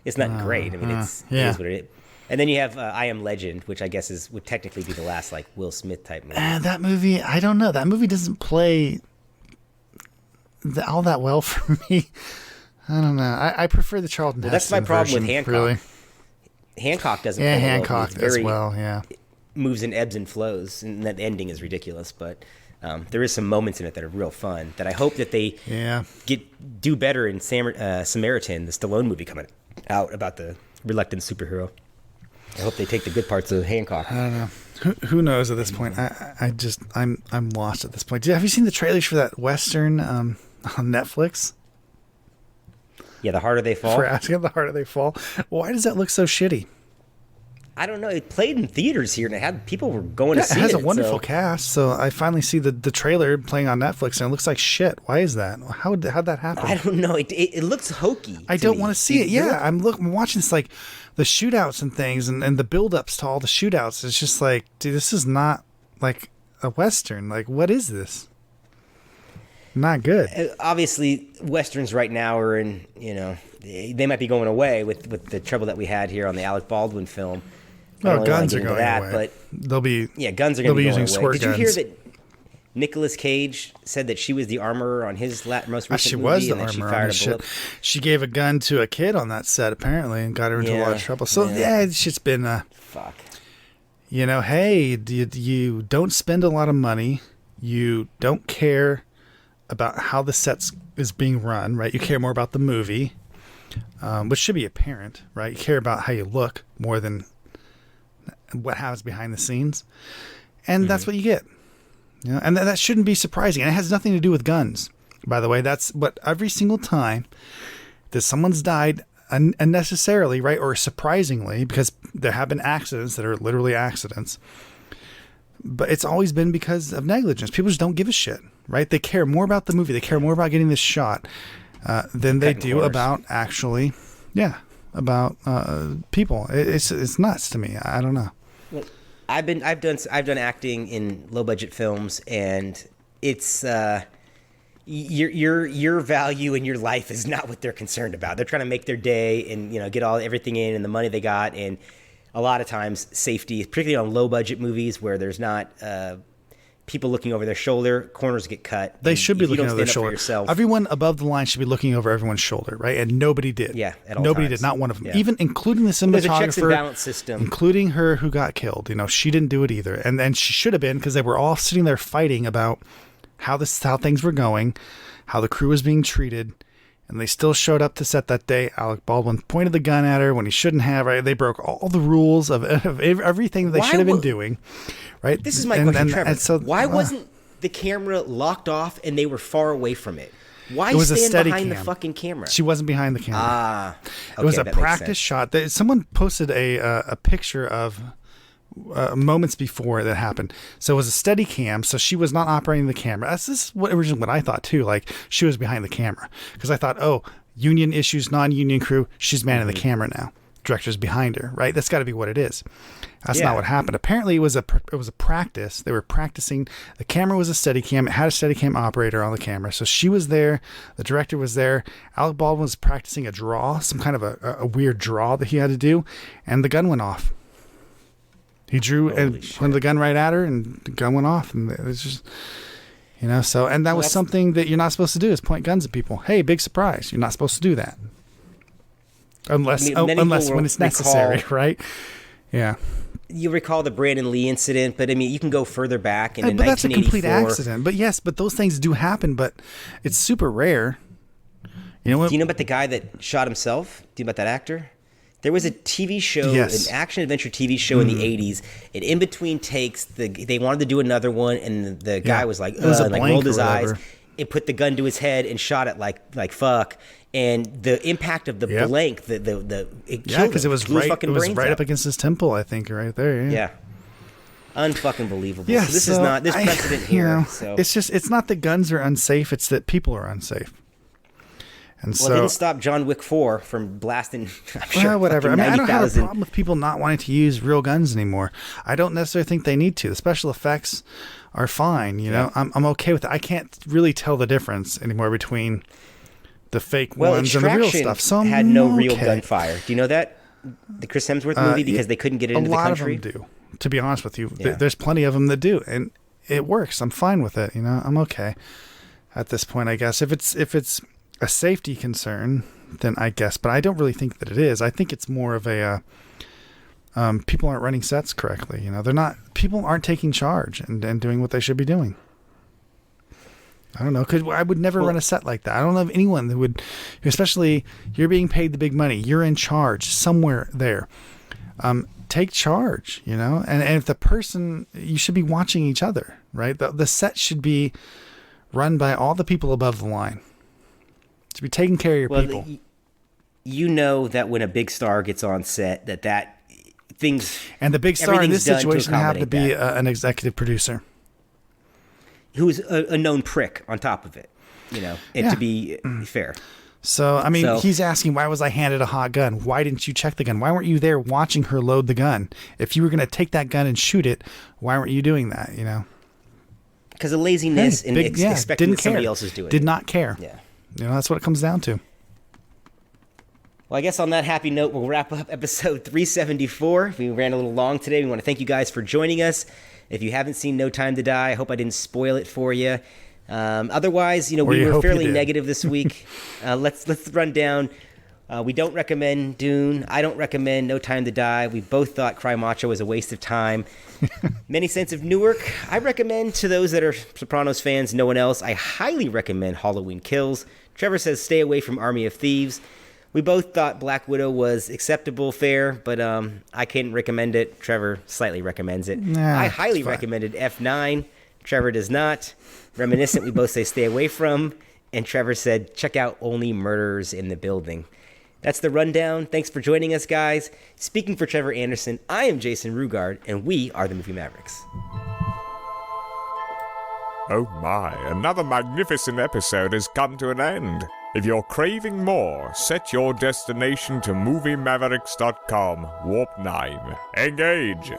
it's not great. I mean, it is what it is. And then you have I Am Legend, which I guess would technically be the last like Will Smith type movie. That movie, I don't know. That movie doesn't play all that well for me. I don't know. I prefer the Charlton Heston that's my problem version, with Hancock. really. Hancock doesn't. Yeah, play Hancock well. as well. Yeah, moves in ebbs and flows, and that ending is ridiculous. But there is some moments in it that are real fun. That I hope that they do better in Samaritan, the Stallone movie coming out about the reluctant superhero. I hope they take the good parts of Hancock. I don't know. Who knows at this point? I'm lost at this point. Have you seen the trailers for that Western on Netflix? Yeah, The Harder They Fall. For asking The Harder They Fall. Why does that look so shitty? I don't know. It played in theaters here, and it had people were going to see it. It has a wonderful cast. So I finally see the trailer playing on Netflix, and it looks like shit. Why is that? How'd that happen? I don't know. It looks hokey. I don't want to see it. Yeah, I'm watching this, like the shootouts and things, and the build-ups to all the shootouts. It's just like, dude, this is not like a Western. Like, what is this? Not good. Obviously, Westerns right now are in, they might be going away with the trouble that we had here on the Alec Baldwin film. Oh, guns are going away. But they'll be guns are going to be using going away. squirt Did guns. you hear that Nicolas Cage said that she was the armorer on his most recent she movie? was the and that armorer on his shit. bullet? She gave a gun to a kid on that set, apparently, and got her into a lot of trouble. So, it's just been fuck. Hey, you don't spend a lot of money. You don't care about how the set is being run, right? You care more about the movie, which should be apparent, right? You care about how you look more than what happens behind the scenes, and that's what you get. And that shouldn't be surprising. And it has nothing to do with guns, by the way. That's what every single time that someone's died unnecessarily, right, or surprisingly, because there have been accidents that are literally accidents. But it's always been because of negligence. People just don't give a shit, right? They care more about the movie. They care more about getting this shot than they do about actually, about people. It's nuts to me. I don't know. Look, I've done acting in low budget films, and it's your value in your life is not what they're concerned about. They're trying to make their day and get everything in and the money they got, and a lot of times safety, particularly on low budget movies where there's not people looking over their shoulder, corners get cut. They should be looking over their shoulder. Yourself, everyone above the line should be looking over everyone's shoulder, right? And nobody did. Yeah, at all nobody times. did. Not one of them. Yeah. Even including the cinematographer. There's a checks and balance system, including her who got killed. She didn't do it either, and then she should have been, because they were all sitting there fighting about how things were going, how the crew was being treated. And they still showed up to set that day. Alec Baldwin pointed the gun at her when he shouldn't have. Right? They broke all the rules of everything that they should have been doing. Right? This is my question, Trevor. Why wasn't the camera locked off and they were far away from it? Why stand behind the fucking camera? She wasn't behind the camera. Okay, it was a practice shot. Someone posted a picture of moments before that happened. So it was a steady cam, so she was not operating the camera. This is originally what I thought too, like she was behind the camera, because I thought, union issues, non-union crew, she's manning the camera now, director's behind her, right? That's got to be what it is. That's not what happened. Apparently it was a practice. They were practicing. The camera was a steady cam. It had a steady cam operator on the camera, so she was there, the director was there. Alec Baldwin was practicing a draw, some kind of a weird draw that he had to do, and the gun went off. He drew and pointed the gun right at her, and the gun went off, and it was just, so, and that was something that you're not supposed to do, is point guns at people. Hey, big surprise. You're not supposed to do that. Unless when it's necessary, right? Yeah. You recall the Brandon Lee incident, but you can go further back. And but that's a complete accident. But yes, those things do happen, but it's super rare. Do you know about the guy that shot himself? Do you know about that actor? There was a TV show, Yes. an action-adventure TV show in the 80s, and in between takes, they wanted to do another one, and the guy was like, It was a and like blank rolled his or eyes, whatever. and put the gun to his head and shot it like fuck. And the impact of the blank, it killed because it him. was Blew his right. fucking It was brains right out. up against his temple, I think, right there. Yeah. Unfucking believable. Yeah, so this is not, there's precedent here. So. It's not that guns are unsafe, it's that people are unsafe. And Well, it didn't stop John Wick 4 from blasting, I'm sure, well, whatever. I mean, I don't have a 90,000. problem with people not wanting to use real guns anymore. I don't necessarily think they need to. The special effects are fine, you know. I'm okay with it. I can't really tell the difference anymore between the fake ones and the real Extraction stuff. So I'm had no real okay. gunfire. Do you know that? The Chris Hemsworth movie, because they couldn't get it into the country? A lot of them do, to be honest with you. Yeah. There's plenty of them that do, and it works. I'm fine with it, you know. I'm okay at this point, I guess. If it's a safety concern, then I guess, but I don't really think that it is. I think it's more of a people aren't running sets correctly. You know, people aren't taking charge and doing what they should be doing. I don't know, because I would never run a set like that. I don't know of anyone that would, especially you're being paid the big money. You're in charge somewhere there. Take charge, you know, and if the person, you should be watching each other, right? The set should be run by all the people above the line. To be taking care of your people. You know that when a big star gets on set, that things... And the big star in this everything's done to situation happened to be accommodate an executive producer. who's a known prick on top of it, you know, and to be fair. So, I mean, he's asking, why was I handed a hot gun? Why didn't you check the gun? Why weren't you there watching her load the gun? If you were going to take that gun and shoot it, why weren't you doing that, you know? Because of laziness and expecting didn't that somebody care. else is doing it. Did not care. Yeah. You know, that's what it comes down to. Well, I guess on that happy note, we'll wrap up episode 374. We ran a little long today. We want to thank you guys for joining us. If you haven't seen No Time to Die, I hope I didn't spoil it for you. Otherwise, you know, we were fairly negative this week. Let's run down. We don't recommend Dune. I don't recommend No Time to Die. We both thought Cry Macho was a waste of time. Many Saints of Newark, I recommend to those that are Sopranos fans, no one else. I highly recommend Halloween Kills. Trevor says stay away from Army of Thieves. We both thought Black Widow was acceptable fare, but I can't recommend it. Trevor slightly recommends it. I highly recommended F9. Trevor does not. Reminiscent, we both say stay away from. And Trevor said check out Only Murderers in the Building. That's the rundown. Thanks for joining us, guys. Speaking for Trevor Anderson, I am Jason Rugard, and we are the Movie Mavericks. Oh my, another magnificent episode has come to an end. If you're craving more, set your destination to MovieMavericks.com, Warp 9. Engage!